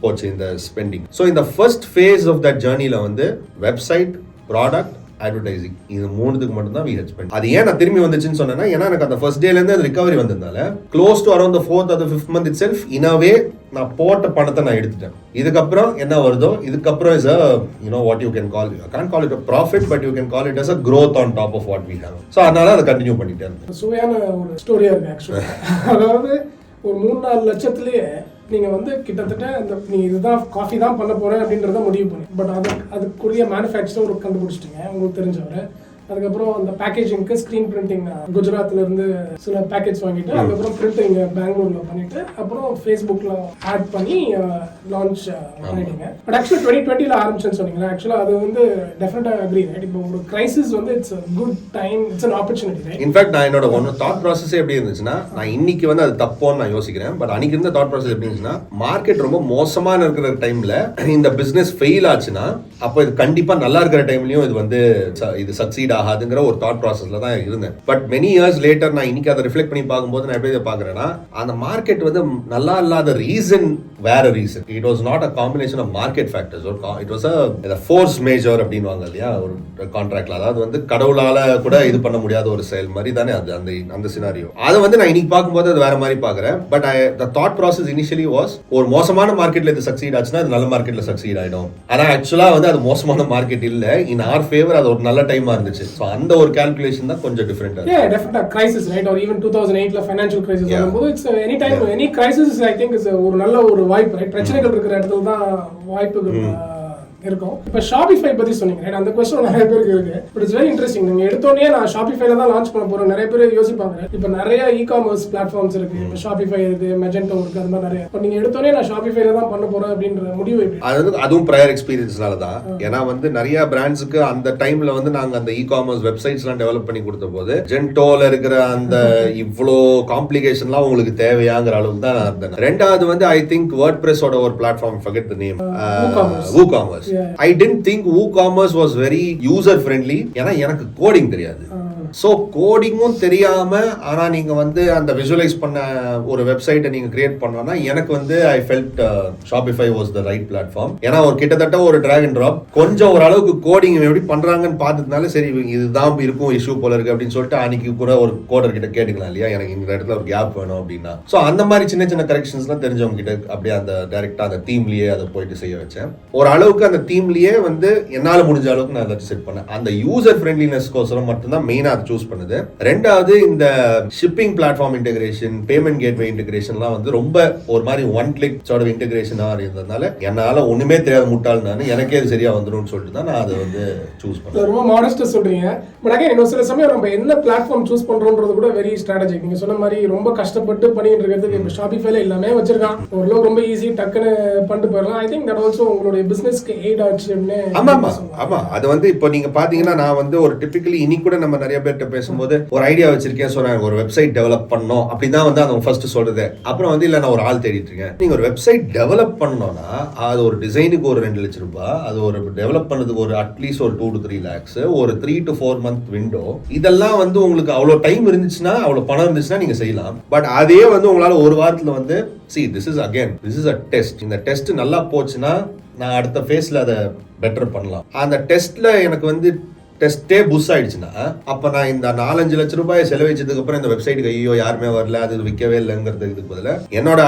போச்சு இந்த ஸ்பெண்டிங். ஸோ இந்த ஃபர்ஸ்ட் ஃபேஸ் ஆஃப் தட் ஜர்னில வந்து வெப்சைட், ப்ராடக்ட், அட்வர்டைசிங், இது 3க்கு மட்டும் தான் we had spent. அது ஏன் நான் திரும்பி வந்துச்சுன்னு சொன்னேன்னா, ஏன்னா எனக்கு அந்த ஃபர்ஸ்ட் டேல இருந்து அது ரிகவரி வந்ததுனால close to around the 4th or the 5th month itself in a way நான் போட்ட பணத்தை நான் எடுத்துட்டேன். இதுக்கப்புறம் என்ன வருதோ, இதுக்கப்புறம் is a what you can call, I can't call it a profit, but you can call it as a growth on top of what we have. So அதனால அதை கண்டினியூ பண்ணிட்டே இருந்தேன். சுவையான ஒரு ஸ்டோரியா இருக்கு ஆக்சுவலா. அதாவது ஒரு 3-4 லட்சத்திலேயே நீங்க வந்து கிட்டத்தட்ட அந்த நீங்க இதுதான் காஃபி தான் பண்ண போறேன் அப்படின்றத முடிவு பண்ணி, பட் அதுக்குரிய மேனுஃபேக்சரர் கண்டுபிடிச்சிட்டீங்க உங்களுக்கு தெரிஞ்சவரை. அதுக்கப்புறம் அந்த பேக்கேஜிங்க்கு ஸ்க்ரீன் பிரிண்டிங் குஜராத்ல இருந்து சில பேக்கேஜ் வாங்கிட்டு அதுக்கப்புறம் பிரிண்டிங் பெங்களூர்ல பண்ணிட்டு அப்புறம் ஃபேஸ்புக்ல ஆட் பண்ணி லான்ச் பண்ணிட்டீங்க. பட் ஆக்சுவலா 2020ல ஆரம்பிச்சேன்னு சொன்னீங்களா? ஆக்சுவலா அது வந்து டெஃபினட்டா அக்ரி ரைட். இப்போ ஒரு கிரைசிஸ் வந்து it's good time, it's an opportunity right. In fact நான் என்னோட ஒன்னு தாட் ப்ராசஸே எப்படி இருந்துச்சுன்னா, நான் இன்னைக்கு வந்து அது தப்போன்னு நான் யோசிக்கிறேன். பட் அன்னைக்கு இருந்த தாட் ப்ராசஸ் எப்படி இருந்துச்சுன்னா, மார்க்கெட் ரொம்ப மோசமான இருக்கிற டைம்ல இந்த பிசினஸ் ஃபெயில் ஆச்சுன்னா அப்போ இது கண்டிப்பா நல்லா இருக்கிற டைம்லயும் இது வந்து இது சக்சீட் ஆகாதுங்கிற ஒரு தாட் ப்ராசஸ்ல தான் இருந்தேன். பட் மெனி இயர்ஸ் லேட்டர் நான் இன்னைக்கு அதை ரிஃப்ளெக்ட் பண்ணி பார்க்கும்போது நான் எப்படி பாக்குறேன்னா, அந்த மார்க்கெட் வந்து நல்லா இல்லாத ரீசன் வேற reason. It was not a combination of market factors. It was a force majeure அப்படின்வாங்க இல்லையா ஒரு கான்ட்ராக்ட்ல. அதாவது வந்து கடவுளால கூட இது பண்ண முடியாத ஒரு செயல் மாதிரி தானே அது அந்த சினாரியோ. அதை வந்து நான் இன்னைக்கு பார்க்கும்போது அது வேற மாதிரி பாக்குறேன். But the thought process initially was ஒரு மோசமான மார்க்கெட்ல இது சக்சீட் ஆச்சுன்னா அது நல்ல மார்க்கெட்ல சக்சீட் ஆயிடும். ஆனா ஆக்சுவலா வந்து அது மோசமான மார்க்கெட் இல்ல, இன் ஆர் ஃபேவர் அது ஒரு நல்ல டைமா இருந்துச்சு. சோ அந்த ஒரு கால்குலேஷன் தான் கொஞ்சம் டிஃபரெண்டா இருக்கு. Yeah, definitely crisis right, or even 2008ல financial crisis வரும்போது it's any time any crisis I think is ஒரு நல்ல ஒரு வாய்ப்பு ரைட். பிரச்சனைகள் இருக்கிற இடத்துல தான் வாய்ப்புகள் இருக்கும். இப்போ ஷாபிஃபை பத்தி சொன்னீங்க ரைட். அந்த क्वेश्चन நிறைய பேருக்கு இருக்கு. But it's very interesting. நீங்க எடுத்தோனே நான் ஷாபிஃபைல தான் லான்ச் பண்ண போறேன் நிறைய பேர் யோசிப்பாங்க. இப்போ நிறைய இ-காமர்ஸ் பிளாட்ஃபார்ம்ஸ் இருக்கு. இப்போ ஷாபிஃபை இருக்கு, மெஜெண்டோ இருக்கு, அது மாதிரி நிறைய. இப்போ நீங்க எடுத்தோனே நான் ஷாபிஃபைல தான் பண்ண போறேன் அப்படின்ற முடிவு எப்படி? அதுவும் ப்ரையர் எக்ஸ்பீரியன்ஸ்னால தான். ஏன்னா வந்து நிறைய பிராண்ட்ஸ்க்கு அந்த டைம்ல வந்து நாங்க அந்த இ-காமர்ஸ் வெப்சைட்ஸ்லாம் டெவலப் பண்ணி கொடுத்த போது ஜென்டோல இருக்கிற அந்த இவ்வளோ காம்ப்ளிகேஷன்லாம் உங்களுக்கு தேவையாங்கிற அளவுக்கு தான் நான் இருந்தேன். ரெண்டாவது வந்து ஐ திங்க் வேர்ட்பிரஸோட ஒரு platform, forget the name, WooCommerce. I didn't think WooCommerce was very user friendly. ஏன்னா எனக்கு கோடிங் தெரியாது. சோ கோடிங்கும் தெரியாம ஆனா நீங்க வந்து அந்த விசுவலைஸ் பண்ண ஒரு வெப்சைட்டை நீங்க கிரியேட் பண்ணோம்னா எனக்கு வந்து I felt Shopify was the right platform. ஏன்னா ஒரு கிட்டத்தட்ட ஒரு டிராக் அண்ட் டிராப் கொஞ்சம் ஓரளவுக்கு கோடிங் எப்படி பண்றாங்கன்னு பார்த்ததுனால சரி இதுதான் இருக்கும் இஷ்யூ போல இருக்கு அப்படின்னு சொல்லிட்டு அன்னைக்கு கூட ஒரு கோடர் கிட்ட கேட்டுக்கலாம் இல்லையா, எனக்கு இந்த இடத்துல ஒரு கேப் வேணும் அப்படின்னா. சோ அந்த மாதிரி சின்ன சின்ன கரெக்ஷன்ஸ்லாம் தெரிஞ்சவங்க கிட்ட அப்படியே அந்த டைரக்டா அந்த தீம்லயே அதை போயிட்டு செய்ய வச்சேன். ஒரு அளவுக்கு அந்த தீம்லயே வந்து என்னால முடிஞ்ச அளவுக்கு நான் அதை செட் பண்ணேன். அந்த யூசர் ஃப்ரெண்ட்லினஸ் கோசரம் மட்டும்தான் மெயினா சூஸ் பண்ணுது. ரெண்டாவது இந்த shipping platform integration, payment gateway இன்டெகிரேஷன்லாம் வந்து ரொம்ப ஒரு மாதிரி ஒன் கிளிக் சார்ட் இன்டெகிரேஷனா இருந்ததுனால என்னால ஒண்ணுமே தெரியாத முட்டாள் நான் எனக்கே அது சரியா வந்துரும்னு சொல்லிட்டு தான் நான் அதை வந்து சூஸ் பண்ணேன். ரொம்ப மாடஸ்டா சொல்றீங்க. பட் அகைன் இன்னொரு சில சமயம் நம்ம என்ன பிளாட்ஃபார்ம் சூஸ் பண்றோம்ன்றது கூட வெரி ஸ்ட்ராட்டஜிக். நீங்க சொன்ன மாதிரி ரொம்ப கஷ்டப்பட்டு பண்ணிட்டு இருக்கிறதுக்கு இப்போ ஷாபிஃபைல எல்லாமே வச்சிருக்கான். ஓரளவு ரொம்ப ஈஸி டக்குன்னு பண்ணிட்டு போயிடலாம். ஐ திங்க் தட் ஆல்சோ உங்களுடைய பிசினஸ்க்கு எய்ட் ஆச்சுன்னு. ஆமா அது வந்து இப்போ நீங்க பாத்தீங்கன்னா நான் வந்து ஒரு டிபிக்கலி இன்னைக்கு கூட நம்ம நிறைய பேர்ட்ட பேசும்போது ஒரு ஐடியா வச்சிருக்கேன், ஸோ நான் ஒரு வெப்சைட் டெவலப் பண்ணோம் அப்படிதான் வந்து அவங்க ஃபர்ஸ்ட் சொல்றது. அப்புறம் வந்து இல்ல நான் ஒரு ஆள் தேடிட்டு இருக்கேன். நீங்க ஒரு வெப்சைட் டெவலப் பண்ணணும்னா அது ஒரு டிசைனுக்கு ஒரு 2 லட்சம் ரூபாய், அது ஒரு டெவலப் பண்ணதுக்கு ஒரு அட்லீஸ்ட் ஒரு 2 to 3 lakhs, ஒரு 3 to 4 month விண்டோ. இதெல்லாம் வந்து உங்களுக்கு அவ்வளோ டைம் இருந்துச்சுன்னா அவ்வளோ பணம் இருந்துச்சுன்னா நீங்க செய்யலாம். பட் அதே வந்து உங்களால ஒரு வாரத்துல வந்து this is a test. இந்த டெஸ்ட் நல்லா போச்சுன்னா நான் அடுத்த ஃபேஸ்ல அதை பெட்டர் பண்ணலாம். அந்த டெஸ்ட்ல எனக்கு வந்து டெஸ்டே புஷ் ஆயிடுச்சுன்னா அப்ப நான் இந்த 4-5 லட்சம் ரூபாய் செலவழிச்சதுக்கு அப்புறம் இந்த வெப்சைட்டுக்கு ஐயோ யாருமே வரல, அது விற்கவே இல்லைங்கிறதுக்கு பதிலா என்னோட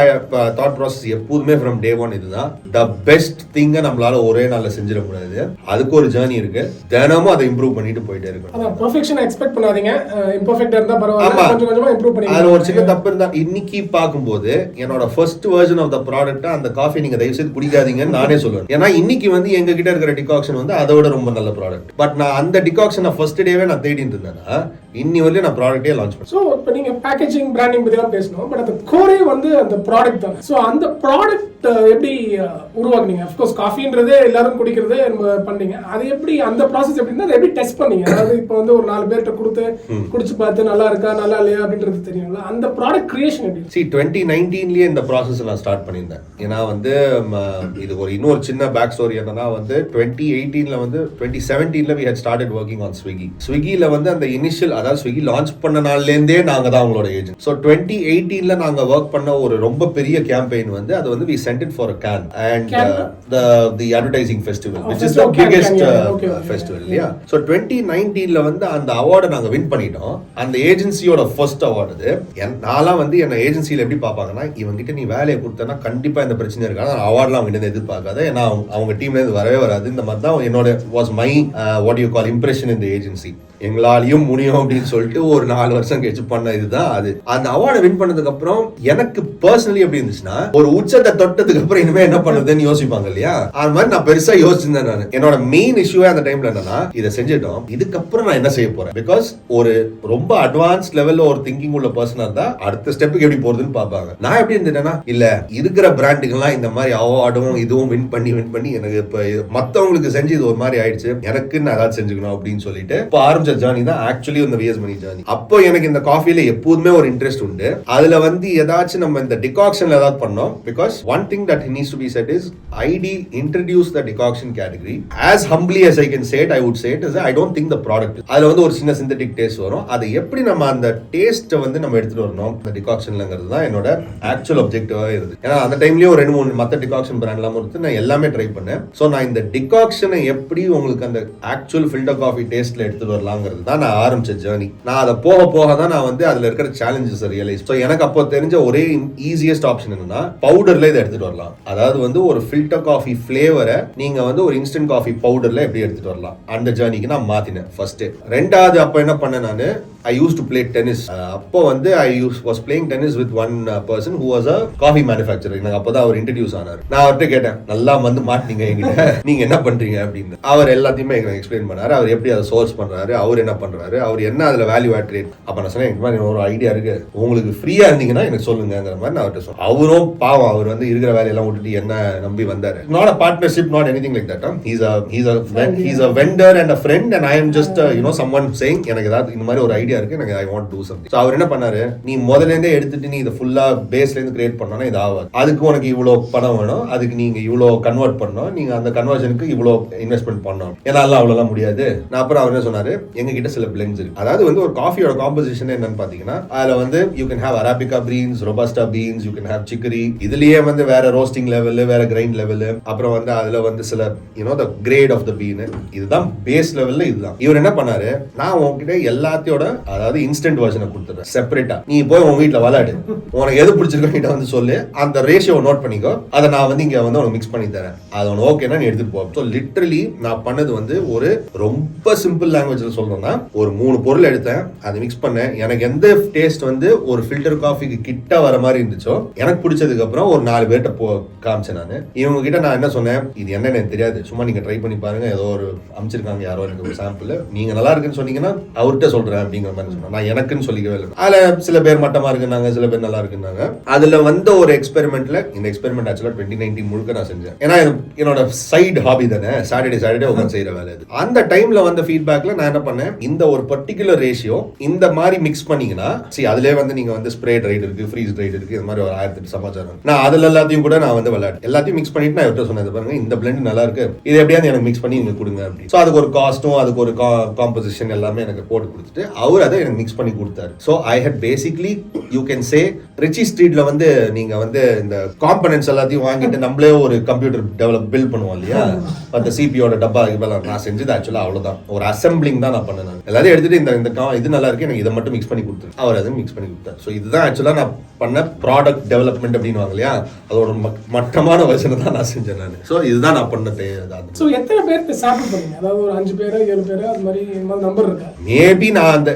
தாட் ப்ராசஸ் எப்போதுமே ஃப்ரம் டே ஒன் இதுதான். த பெஸ்ட் திங்கை நம்மளால ஒரே நாள்ல செஞ்சிட முடியாது. அதுக்கு ஒரு ஜேர்னி இருக்கு. தினமும் அதை இம்ப்ரூவ் பண்ணிட்டு போயிட்டே இருக்கணும். பெர்ஃபெக்ஷன் எக்ஸ்பெக்ட் பண்ணாதீங்க. இம்பர்ஃபெக்ட்டா இருந்தா பரவாயில்லை, கொஞ்சம் கொஞ்சமா இம்ப்ரூவ் பண்ணி. அது ஒரு சின்ன தப்பு இருந்தா இன்னைக்கு பார்க்கும்போது என்னோட first version of the product அந்த காஃபி நீங்க தயவு செய்து குடிக்காதீங்கன்னு நானே சொல்லுவேன். ஏன்னா இன்னைக்கு வந்து எங்க கிட்ட இருக்கிற டிகாக்ஷன் வந்து அதோட ரொம்ப நல்ல ப்ராடக்ட். பட் நான் அந்த டிகாக்ஷன் ஃபர்ஸ்ட் டேவே நான் தேடிட்டு இருந்தேன்னா இன்னி வரையும் நான் ப்ராடக்ட்டே லான்ச் பண்ணேன். ஸோ இப்போ நீங்க பேக்கேஜிங் பிராண்டிங் பத்திலாம் பேசணும். பட் அந்த கோரே வந்து அந்த ப்ராடக்ட் தான். ஸோ அந்த ப்ராடக்ட் எப்படி உருவாக்குனீங்க? அஃப்கோர்ஸ் காஃபின்றதே எல்லாரும் குடிக்கிறதே பண்ணீங்க. அது எப்படி அந்த ப்ராசஸ் எப்படின்னா எப்படி டெஸ்ட் பண்ணீங்க? அதாவது இப்போ வந்து ஒரு 4 பேர்கிட்ட கொடுத்து குடிச்சு பார்த்து நல்லா இருக்கா நல்லா இல்லையா அப்படின்றது தெரியும்ல. அந்த ப்ராடக்ட் கிரியேஷன் எப்படி? 2019லயே இந்த ப்ராசஸ் நான் ஸ்டார்ட் பண்ணியிருந்தேன். ஏன்னா வந்து இது ஒரு இன்னொரு சின்ன பேக் ஸ்டோரி என்னன்னா வந்து 2018ல வந்து 2017ல we had started working on ஸ்விக்கில வந்து அந்த இனிஷியல் அதாவது ஸ்விக்கி லான்ச் பண்ண நாள்ல இருந்தே நாங்க தான் அவங்களோட ஏஜென்ட். ஸோ 2018ல நாங்க ஒர்க் பண்ண ஒரு ரொம்ப பெரிய கேம்பெயின் வந்து அது வந்து we sent it for a can and the advertising festival which is the biggest festival இல்லையா. ஸோ 2019ல வந்து அந்த அவார்டை நாங்க வின் பண்ணிட்டோம். அந்த ஏஜென்சியோட ஃபர்ஸ்ட் அவார்டு அது. நான்லாம் வந்து என்ன ஏஜென்சியில எப்படி பார்ப்பாங்கன்னா இவங்கிட்ட நீ வேலையை கொடுத்தனா கண்டிப்பா இந்த பிரச்சனை இருக்காது, அவார்ட்லாம் அவங்க கிட்ட எதிர்பார்க்காத, ஏன்னா அவங்க டீம்ல இருந்து வரவே வராது. இந்த மாதிரி தான் என்னோட was my what you call impression in the agency. எங்களாலையும் முடியும் அப்படின்னு அப்படின்னு சொல்லிட்டு ஒரு 4 வருஷம் கழிச்சு பண்ண இதுதான் அது. அந்த அவார்டை வின் பண்ணதுக்கு அப்புறம் எனக்கு பர்சனலி எப்படி இருந்துச்சுன்னா, ஒரு உச்சத்தை தொட்டதுக்கு அப்புறம் இனிமே என்ன பண்ணுறதுன்னு யோசிப்பாங்க இல்லையா, அது மாதிரி நான் பெருசா யோசிச்சிருந்தேன். நான் என்னோட மெயின் இஷ்யூவே அந்த டைம்ல என்னன்னா, இதை செஞ்சிட்டோம், இதுக்கப்புறம் நான் என்ன செய்ய போறேன். பிகாஸ் ஒரு ரொம்ப அட்வான்ஸ் லெவல்ல ஒரு திங்கிங் உள்ள பர்சனா இருந்தா அடுத்த ஸ்டெப்புக்கு எப்படி போறதுன்னு பாப்பாங்க. நான் எப்படி இருந்தேன்னா, இல்ல இருக்கிற பிராண்டுகள்லாம் இந்த மாதிரி அவார்டும் இதுவும் வின் பண்ணி எனக்கு இப்ப மத்தவங்களுக்கு செஞ்சு இது ஒரு மாதிரி ஆயிடுச்சு, எனக்கு நான் ஏதாவது செஞ்சுக்கணும் அப்படின்னு சொல்லிட்டு இப்போ ஆரம்பிச்ச ஜர்னி தான் ஆக்சுவலி இந்த விஎஸ் மணி ஜர்னி. அப்போ எனக்கு இந்த காஃபில எப்போதுமே ஒரு இன்ட்ரெஸ்ட் உண்டு. அதுல வந்து ஏதாச்சும் நம்ம இந்த டிகாக்ஷன்ல ஏதாவது பண்ணோம். Because one thing that needs to be said is I'd introduce the decoction category. as humbly as I can say it, I would say it is I don't think the product. அதுல வந்து ஒரு சின்ன synthetic taste வரும். அது எப்படி நம்ம அந்த டேஸ்ட்டை வந்து நம்ம எடுத்துட்டு வரணும் அந்த டிகாக்ஷன்லங்கிறது தான் என்னோட ஆக்சுவல் ஆப்ஜெக்டிவாக இருந்தது. ஏன்னா அந்த டைம்லயும் ஒரு 2-3 மற்ற டிகாக்ஷன் பிராண்ட்லாம் இருந்து நான் எல்லாமே ட்ரை பண்ணேன். ஸோ நான் இந்த டிகாக்ஷனை எப்படி உங்களுக்கு அந்த ஆக்சுவல் ஃபில்டர் காஃபி டேஸ்ட்ல எடுத்துட்டு வரலாங்கிறது தான் நான் ஆரம்பிச்ச ஜர்னி. நான் அதை போக தான் நான் வந்து அதுல இருக்கிற சேலஞ்சஸ் ரியலைஸ். ஸோ எனக்கு அப்போ தெரிஞ்ச ஒரே ஈஸியஸ்ட் ஆப்ஷன் என்னன்னா, பவுடர்ல இதை எடுத்துட்டு வரலாம். அதாவது வந்து ஒரு ஃபில்டர் காஃபி ஃபிளேவரை நீங்க வந்து ஒரு இன்ஸ்டன்ட் காஃபி பவுடர்ல எப்படி எடுத்துட்டு வரலாம், அந்த ஜர்னிக்கு நான் மாத்தினேன் ஃபர்ஸ்ட். ரெண்டாவது அப்போ என்ன பண்ணேன், நான் I used to play tennis. அப்போ வந்து I was playing tennis with one person who was a coffee manufacturer. எனக்கு அப்போதான் அவர் இன்ட்ரடியூஸ் ஆனார். நான் அவர்கிட்ட கேட்டேன், நல்லா வந்து மாட்டீங்க என்கிட்ட, நீங்க என்ன பண்றீங்க அப்படின்னு. அவர் எல்லாத்தையுமே எனக்கு எக்ஸ்பிளைன் பண்ணாரு. அவர் எப்படி அதை சோர்ஸ் பண்றாரு, அவர் என்ன பண்றாரு, அவர் என்ன அதுல வேல்யூ ஆட் கிரியேட். அப்ப நான் சொன்னேன், எனக்கு மாதிரி ஒரு ஐடியா இருக்கு, உங்களுக்கு ஃப்ரீயா இருந்தீங்கன்னா எனக்கு சொல்லுங்கிற மாதிரி நான் அவர்கிட்ட சொன்னேன். அவரும் பாவம், அவர் வந்து இருக்கிற வேலையெல்லாம் விட்டுட்டு என்ன நம்பி வந்தாரு. Not a partnership, not anything like that. He's a vendor and a friend and I am just someone saying எனக்கு ஏதாவது இந்த மாதிரி ஒரு ஐடியா இருக்கு, எனக்கு I want to do something. So அவர் என்ன பண்ணாரு, நீ முதல்ல இருந்தே எடுத்துட்டு நீ இத ஃபுல்லா பேஸ்ல இருந்து கிரியேட் பண்ணனும்னா இது ஆகாது. அதுக்கு உனக்கு இவ்ளோ பணம் வேணும், அதுக்கு நீங்க இவ்ளோ கன்வெர்ட் பண்ணனும், நீங்க அந்த கன்வர்ஷனுக்கு இவ்ளோ இன்வெஸ்ட்மென்ட் பண்ணனும். என்னால அவ்வளவுலாம் முடியாது. நான் அப்புறம் அவர் என்ன சொன்னாரு, எங்க கிட்ட சில blends இருக்கு. அதாவது வந்து ஒரு காஃபியோட காம்போசிஷன் என்னன்னு பாத்தீங்கன்னா, அதுல வந்து you can have arabica beans, robusta beans, you can have chicory. இதுலயே வந்து வேற ரோஸ்டிங் லெவல், வேற கிரைண்ட் லெவல், அப்புறம் வந்து அதுல வந்து சில the grade of the bean. இதுதான் பேஸ் லெவல்ல இதுதான். இவர் என்ன பண்ணாரு, நான் உன்கிட்ட எல்லாத்தையோட அதாவது இன்ஸ்டன்ட் வெர்ஷனை கொடுத்துறேன் செப்பரேட்டா. நீ போய் உங்க வீட்டுல விளையாடு, உனக்கு எது பிடிச்சிருக்கோ கிட்ட வந்து சொல்லு, அந்த ரேஷியோ நோட் பண்ணிக்கோ, அதை நான் வந்து இங்க வந்து உனக்கு மிக்ஸ் பண்ணி தரேன், அது உனக்கு ஓகேனா நீ எடுத்துட்டு போ. ஸோ லிட்டரலி நான் பண்ணது வந்து ஒரு ரொம்ப சிம்பிள் லாங்குவேஜ்ல சொல்றேன்னா, ஒரு 3 பொருள் எடுத்தேன், அதை மிக்ஸ் பண்ணேன். எனக்கு எந்த டேஸ்ட் வந்து ஒரு ஃபில்டர் காஃபிக்கு கிட்ட வர மாதிரி இருந்துச்சோ, எனக்கு பிடிச்சதுக்கு அப்புறம் ஒரு 4 பேர்ட்ட காமிச்சேன். நான் இவங்க கிட்ட நான் என்ன சொன்னேன், இது என்னன்னு எனக்கு தெரியாது, சும்மா நீங்க ட்ரை பண்ணி பாருங்க, ஏதோ ஒரு அமைச்சிருக்காங்க யாரோ எனக்கு ஒரு சாம்பிள், நீங்க நல்லா இருக்குன்னு சொன்னீங்கன்னா அவர்கிட்ட சொல்றேன் அப்படிங்கிற மாதிரி சொன்னேன். நான் எனக்குன்னு சொல்லிக்கவே இல்லை. அதுல சில பேர் மட்டமா இருக்குனாங்க, சில பேர் நல்லா இருக்குனாங்க. அதுல வந்த ஒரு எக்ஸ்பெரிமெண்ட்ல, இந்த எக்ஸ்பெரிமெண்ட் ஆக்சுவலா 2019 முழுக்க நான் செஞ்சேன். ஏன்னா என்னோட சைடு ஹாபி தானே, சாட்டர்டே உட்காந்து செய்யற வேலை இது. அந்த டைம்ல வந்த ஃபீட்பேக்ல நான் என்ன பண்ணேன், இந்த ஒரு பர்டிகுலர் ரேஷியோ இந்த மாதிரி மிக்ஸ் பண்ணீங்கன்னா, அதுலயே வந்து நீங்க வந்து ஸ்ப்ரே ட்ரைட் இருக்கு, ஃப்ரீஸ் ட்ரைட் இருக்கு, இந்த மாதிரி ஒரு 1008 சமாச்சாரம். நான் அதுல எல்லாத்தையும் கூட நான் வந்து விளையாடு எல்லாத்தையும் மிக்ஸ் பண்ணிட்டு நான் இவர்கிட்ட சொன்னது, பாருங்க இந்த பிளெண்ட் நல்லா இருக்கு, இது எப்படியாவது எனக்கு மிக்ஸ் பண்ணி நீங்க கொடுங்க அப்படின்னு. ஸோ அதுக்கு ஒரு காஸ்ட்டும் அதுக்கு ஒரு காம்போசிஷன் எல்லாமே எனக்கு போட்டு கொடுத்துட்டு அவர் அதை எனக்கு மிக்ஸ் பண்ணி கொடுத்தாரு. So I had basically you can say Ritchie ஸ்ட்ரீட்ல வந்து நீங்க வந்து இந்த காம்பனன்ட்ஸ் எல்லாத்தையும் வாங்கிட்டு நம்மளே ஒரு கம்ப்யூட்டர் பில்ட் பண்ணுவோம் இல்லையா, அந்த சிபியோட டப்பா இதெல்லாம் நான் செஞ்சது ஆக்சுவலா அவ்வளவுதான், ஒரு அசம்பிளிங் தான் நான் பண்ணேன். எல்லாத்தையும் எடுத்துட்டு இந்த இது நல்லா இருக்கு, எனக்கு இதை மட்டும் மிக்ஸ் பண்ணி கொடுத்தாரு, அவர் அதை மிக்ஸ் பண்ணி கொடுத்தாரு. ஸோ இதுதான் ஆக்சுவலா நான் பண்ண ப்ராடக்ட் டெவலப்மெண்ட் அப்படின்னு இல்லையா, அதோட மட்டமான வருஷனை தான் நான் செஞ்சேன் நான். ஸோ இதுதான் நான் பண்ண. ஸோ எத்தனை பேருக்கு சாப்பிட்டு போறீங்க, அதாவது ஒரு 5 பேரா 7 பேரா அது மாதிரி நம்பர் இருக்கா? மேபி நான் அந்த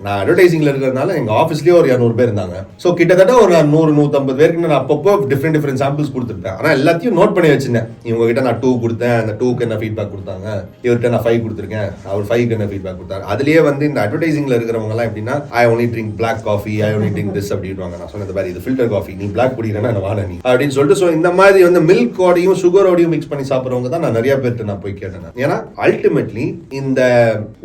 நான் அட்வர்டைசிங்ல இருக்கிறதுனால எங்க ஆஃபீஸ்லயே ஒரு 200 பேர் இருந்தாங்க. ஸோ கிட்டத்தட்ட ஒரு 100-150 பேருக்கு நான் அப்பப்போ டிஃப்ரெண்ட் சாம்பிள்ஸ் கொடுத்துருப்பேன். ஆனால் எல்லாத்தையும் நோட் பண்ணி வச்சிருந்தேன். இவங்க கிட்ட நான் 2 கொடுத்தேன், அந்த 2க்கு என்ன ஃபீட்பேக் கொடுத்தாங்க, இவர்கிட்ட நான் 5 கொடுத்துருக்கேன், அவர் 5க்கு என்ன ஃபீட்பேக் கொடுத்தாங்க. அதுலயே வந்து இந்த அட்வர்டைசிங்ல இருக்கிறவங்க எல்லாம் எப்படின்னா, I only drink black coffee, I only drink this அப்படின்வாங்க. நான் சொன்னது மாதிரி இது ஃபில்டர் காஃபி, நீ பிளாக் குடிக்கிறேன்னா என்ன வாழ நீ அப்படின்னு சொல்லிட்டு. ஸோ இந்த மாதிரி வந்து மில்கோடையும் சுகரோடையும் மிக்ஸ் பண்ணி சாப்பிட்றவங்க தான் நான் நிறைய பேர்ட்டு நான் போய் கேட்டேன். ஏன்னா அல்டிமேட்லி இந்த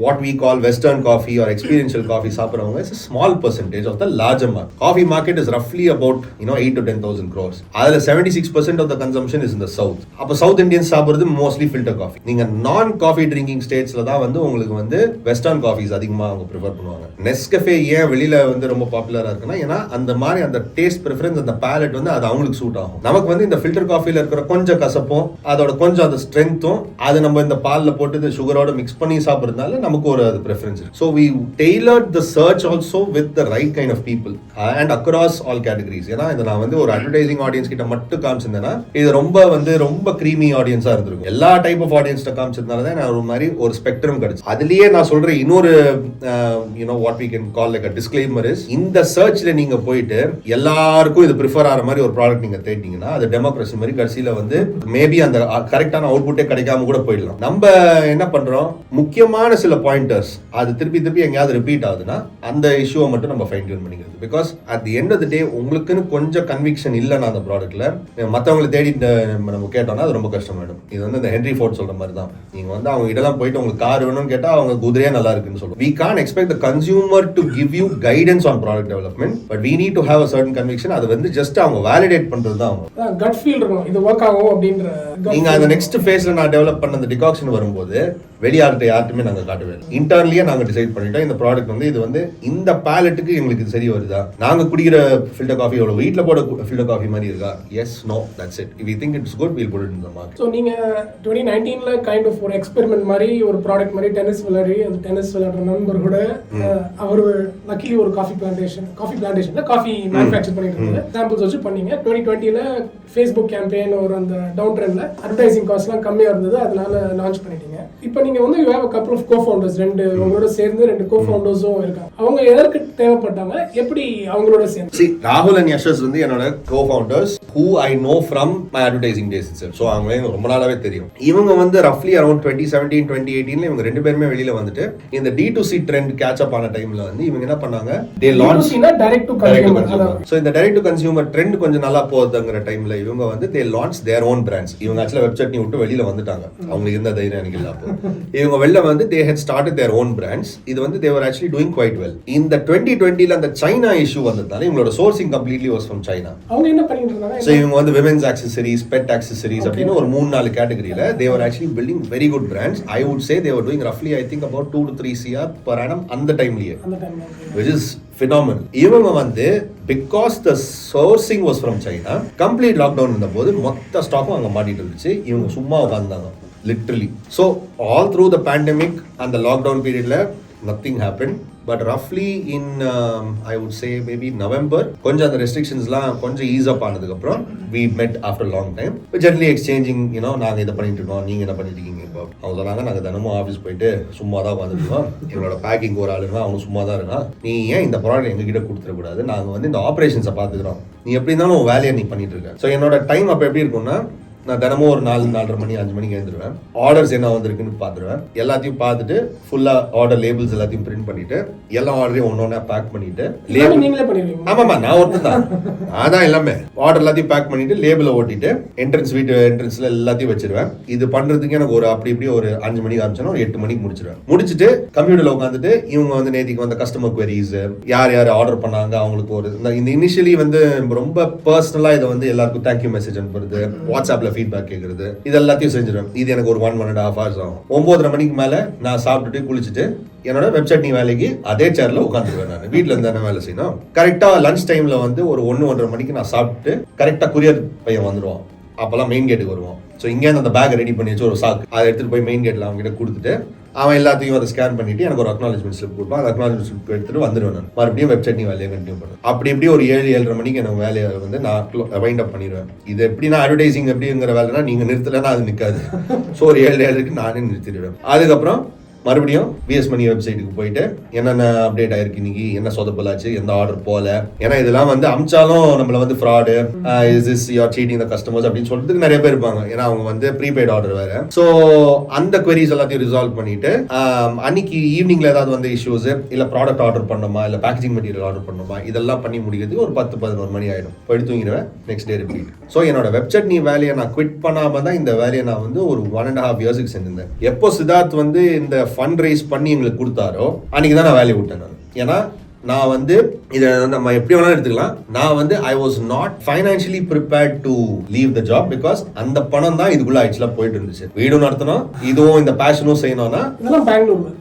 what we call western coffee or experiential coffee சாப்பிட்றவங்க is small percentage of the larger market. Coffee market is roughly about 8 to 10,000 crores. அதுல 76% of the consumption is in the south. அப்ப சவுத் இந்தியன்ஸ் சாப்பிடுறது mostly filter coffee. நீங்க நான் coffee drinking ஸ்டேட்ஸ்ல தான் வந்து உங்களுக்கு வந்து வெஸ்டர்ன் காஃபிஸ் அதிகமா அவங்க ப்ரிஃபர் பண்ணுவாங்க. நெஸ்கஃபே ஏன் வெளியில வந்து ரொம்ப பாப்புலரா இருக்குன்னா, ஏன்னா அந்த மாதிரி அந்த டேஸ்ட் ப்ரிஃபரன்ஸ், அந்த பேலட் வந்து அது அவங்களுக்கு சூட் ஆகும். நமக்கு வந்து இந்த ஃபில்டர் காஃபில இருக்கிற கொஞ்சம் கசப்பும் அதோட கொஞ்சம் அந்த ஸ்ட்ரென்த்தும் அது நம்ம இந்த பால்ல போட்டு சுகரோட மிக்ஸ் பண்ணி சாப்பிடுறதுனால நமக்கு ஒரு அது ப்ரிஃபரன்ஸ் இருக்கு. So we tailored the search also with the right kind of people and across all categories. ஏன்னா இதை நான் வந்து ஒரு அட்வர்டைசிங் ஆடியன்ஸ் கிட்ட மட்டும் காமிச்சிருந்தேன்னா இது ரொம்ப க்ரீமி ஆடியன்ஸா இருந்திருக்கும். எல்லா டைப் ஆஃப் ஆடியன்ஸ்ட காமிச்சிருந்தால தான் நான் ஒரு மாதிரி ஒரு ஸ்பெக்ட்ரம் கிடைச்சு. அதுலயே நான் சொல்றேன் இன்னொரு what we can call like a disclaimer is, இந்த சர்ச்ல நீங்க போயிட்டு எல்லாருக்கும் இது ப்ரிஃபர் ஆகிற மாதிரி ஒரு ப்ராடக்ட் நீங்க தேடிட்டீங்கன்னா அது டெமோக்ரஸி மாதிரி கடைசியில வந்து மேபி அந்த கரெக்டான அவுட்புட்டே கிடைக்காம கூட போயிடலாம். நம்ம என்ன பண்றோம், முக்கியமான சில பாயிண்டர்ஸ் அது திருப்பி எங்கேயாவது ரிப்பீட் ஆகுதுன்னா அந்த இஷ்யூவை மட்டும் நம்ம ஃபைன் டியூன் பண்ணிக்கிறது. Because at the end of the day உங்களுக்குன்னு கொஞ்சம் கன்விக்ஷன் இல்லைன்னா அந்த ப்ராடக்ட்ல மற்றவங்களை தேடி நம்ம கேட்டோம்னா அது ரொம்ப கஷ்டமாயிடும். இது வந்து இந்த ஹென்ரி ஃபோர்ட் சொல்ற மாதிரி தான். நீங்க வந்து அவங்க இடலாம் போயிட்டு உங்களுக்கு கார் வேணும்னு கேட்டா அவங்க குதிரையே நல்லா இருக்குன்னு சொல்லுவோம். We can't expect the consumer to give you guidance on product development, but we need to have a certain conviction. அது வந்து ஜஸ்ட் அவங்க வேலிடேட் பண்றது தான். அவங்க கட் ஃபீல் இருக்கும், இது ஒர்க் ஆகும் அப்படின்ற. நீங்க அந்த நெக்ஸ்ட் ஃபேஸ்ல நான் டெவலப் பண்ண அந்த டிகாக்ஷன் வரும்போது வெளியாகிட்ட யாருமே நாங்க காட்டவே இல்லை. இன்டர்னலியே நாங்க டிசைட் பண்ணிட்டோம் இந்த ப்ராடக்ட் வந்து இது வந்து இந்த பேலட்டுக்கு எங்களுக்கு இது சரி வருதா, நாங்க குடிக்கிற ஃபில்டர் காஃபி எவ்வளவு வீட்ல போட ஃபில்டர் காஃபி மாதிரி இருக்கா, yes no that's it. If you think it's good we'll put it in the market. So நீங்க 2019ல கைண்ட் ஆஃப் ஒரு எக்ஸ்பெரிமெண்ட் மாதிரி ஒரு ப்ராடக்ட் மாதிரி டென்னிஸ் விளையாடி அந்த டென்னிஸ் விளையாடுற நண்பர் கூட அவர் லக்கிலி ஒரு காஃபி பிளான்டேஷன்ல காஃபி மேனுஃபேக்சர் பண்ணிட்டு இருந்தாங்க. சாம்பிள்ஸ் வச்சு பண்ணீங்க. 2020ல ஃபேஸ்புக் கேம்பெயின் ஒரு அந்த டவுன் ட்ரெண்ட்ல அட்வர்டைசிங் காஸ்ட்லாம் கம்மியா இருந்தது, அதனால லான்ச் பண்ணிட்டீங்க. இப்போ நீங்க வந்து you have a couple of co-founders, உங்களோட சேர்ந்து 2 co-foundersம் இருக்காங்க. அவங்க எதற்கு தேவைப்பட்டாங்க, எப்படி அவங்களோட சேர்ந்து? See, ராகுல் and யஷஸ் வந்து என்னோட co-founders who I know from my advertising days itself. So அவங்க எனக்கு ரொம்ப நாளாவே தெரியும். இவங்க வந்து roughly around 2017 2018ல இவங்க ரெண்டு பேருமே வெளியில வந்துட்டு இந்த D2C trend catch up ஆன டைம்ல வந்து இவங்க என்ன பண்ணாங்க, they launched direct to consumer. So இந்த direct to consumer trend கொஞ்சம் நல்லா போகுதுங்கற டைம்ல இவங்க வந்து they launched their own brands. இவங்க actually வெப்சைட் நீ விட்டு வெளியில வந்துட்டாங்க. அவங்களுக்கு இருந்த தைரியம் எனக்கு இல்ல. அப்போ இவங்க வெளில வந்து they had started their own brands. இது வந்து they were actually doing quite well. இந்த 2020ல அந்த சைனா இஷ்யூ வந்ததால இவங்களோட sourcing completely was from China. அவங்க என்ன பண்ணிட்டு இருந்தாங்க? So இவங்க வந்து women's accessories, pet accessories அப்படின ஒரு 3-4 கேட்டகரியில they were actually building very good brands. I would say they were doing roughly I think about 2 to 3 CR per annum அந்த டைம்லயே, which is phenomenal. இவங்க வந்து because the sourcing was from China, complete lockdown இருந்தபோது மொத்த ஸ்டாக்கும் அங்க மாட்டிட்டு இருந்துச்சு. இவங்க சும்மா உட்கார்ந்தாங்க literally. So all through the pandemic and the lockdown period la nothing happened, but roughly in I would say maybe November konja the restrictions la konja ease up aanadukku appuram we met after a long time, but generally exchanging naanga idha pannittu irukkom, neenga enna pannittikeenga ipo avanga solanga naanga danamo office poite summa da vandirukkom ennoda packing or alunga avanga summa da irukka, nee yen indha product enga kitta kuduthira kudadu, naanga vandu indha operations paathukurom, nee eppadi irundhalum un velaiya nee pannittu irukka. So ennoda time appo eppadi irukumna, நான் தினமும் ஒரு 4:30 மணி 5 மணிக்கு எழுந்துருவேன். Orders என்ன வந்திருக்குன்னு பார்த்துருவேன். எல்லாத்தையும் பார்த்துட்டு ஃபுல்லா ஆர்டர் லேபிள்ஸ் எல்லாத்தையும் பிரிண்ட் பண்ணிட்டு எல்லா ஆர்டரையும் ஒன்னொன்னா பேக் பண்ணிட்டு நீங்களே பண்ணிடுவீங்க? ஆமாமா, நான் ஒருத்தர் தான். அதான் எல்லாமே ஆர்டர் எல்லாத்தையும் பேக் பண்ணிட்டு லேபிள ஓட்டிட்டு வீட்டு என்ட்ரன்ஸ்ல எல்லாத்தையும் வச்சிருவேன். இது பண்றதுக்கு எனக்கு ஒரு அப்படி ஒரு 5 மணிக்கு ஆரம்பிச்சோன்னா ஒரு 8 மணிக்கு முடிச்சிருவேன். முடிச்சுட்டு கம்ப்யூட்டர்ல உட்காந்துட்டு இவங்க வந்து நேத்திக்கு வந்த கஸ்டமர் குவரிஸ், யார் ஆர்டர் பண்ணாங்க அவங்களுக்கு ஒரு இந்த இனிஷியலி வந்து ரொம்ப பர்சனலா இதை வந்து எல்லாருக்கும் தேங்க்யூ மெசேஜ் அனுப்புறது, வாட்ஸ்அப்ல ஃபீட்பேக் கேக்குறது, இது எல்லாத்தையும் செஞ்சிருவேன். இது எனக்கு ஒரு 1.5 hours ஆகும். 9:30 மணிக்கு மேல நான் சாப்பிட்டுட்டு குளிச்சுட்டு என்னோட வெப்சைட் வேலைக்கு அதே சேர்ல உட்காந்துருவேன். நான் வீட்டுல இருந்து என்ன வேலை செய்யணும். கரெக்டா லஞ்ச் டைம்ல வந்து ஒரு 1-1:30 மணிக்கு நான் சாப்பிட்டு கரெக்டா குரியர் பையன் வந்துருவான். அப்பெல்லாம் மெயின் கேட்டுக்கு வருவான். ஸோ இங்கேருந்து அந்த பேக் ரெடி பண்ணி வச்சு ஒரு சாக்கு அதை எடுத்துட்டு போய் மெயின் கேட்ல அவங்க கிட்ட கொடுத்துட்டு அவன் எல்லாத்தையும் அதை ஸ்கேன் பண்ணிட்டு எனக்கு ஒரு அக்னாலஜ்மெண்ட் ஸ்லிப் கொடுப்பான். அந்த அக்னாலஜ்மெண்ட் ஸ்லிப் எடுத்துட்டு வந்துடுவேன். நான் மறுபடியும் வெப்சைட் வேலையை கண்டினியூ பண்ணுவேன். அப்படி எப்படி ஒரு 7-7:30 மணிக்கு எனக்கு வேலையை வந்து நான் வைண்ட் அப் பண்ணிடுவேன். இது எப்படின்னா அட்வர்டைசிங் எப்படிங்கிற வேலைனா நீங்க நிறுத்தலைன்னா அது நிற்காது. ஸோ ஒரு 7-7:30 நானே நிறுத்திடுவேன். அதுக்கப்புறம் மறுபடியும் விஎஸ் மணி வெப்சைட்டுக்கு போயிட்டு என்னென்ன அப்டேட் ஆயிருக்கு, இன்னைக்கு என்ன சொதப்பலாச்சு, எந்த ஆர்டர் போல, ஏன்னா இதெல்லாம் வந்து அமிச்சாலும் நம்மள வந்து fraud, is this you are cheating the customers அப்படின்னு சொல்றதுக்கு நிறைய பேர் இருப்பாங்க. ஏன்னா அவங்க வந்து ப்ரீபெய்ட் ஆர்டர் வேற. ஸோ அந்த queries எல்லாத்தையும் ரிசால்வ் பண்ணிட்டு அன்னைக்கு ஈவினிங்ல ஏதாவது வந்து இஷ்யூஸ் இல்ல ப்ராடக்ட் ஆர்டர் பண்ணணுமா இல்ல பேக்கேஜிங் மெட்டீரியல் ஆர்டர் பண்ணணுமா இதெல்லாம் பண்ணி முடிக்கிறதுக்கு ஒரு 10-11 மணி ஆயிடும். போயிட்டு தூங்கிடுவேன். Next day repeat. ஸோ என்னோட வெப்சைட் வேலையை நான் குவிட் பண்ணாம தான் இந்த வேலையை நான் வந்து ஒரு 1.5 years செஞ்சிருந்தேன். எப்போ சித்தார்த் வந்து இந்த ஃபண்ட் ரைஸ் பண்ணி எங்களுக்கு கொடுத்தாரோ அன்னைக்கு தான் நான் வேலையை விட்டேன். நான் ஏன்னா நான் வந்து இதை நம்ம எப்படி வேணாலும் எடுத்துக்கலாம். நான் வந்து I was not financially prepared to leave the job because அந்த பணம் தான் இதுக்குள்ள ஆக்சுவலா போயிட்டு இருந்துச்சு. வீடும் நடத்தணும், இதுவும் இந்த பேஷனும் செய்யணும்னா இதெல்லாம் பெங்களூர்ல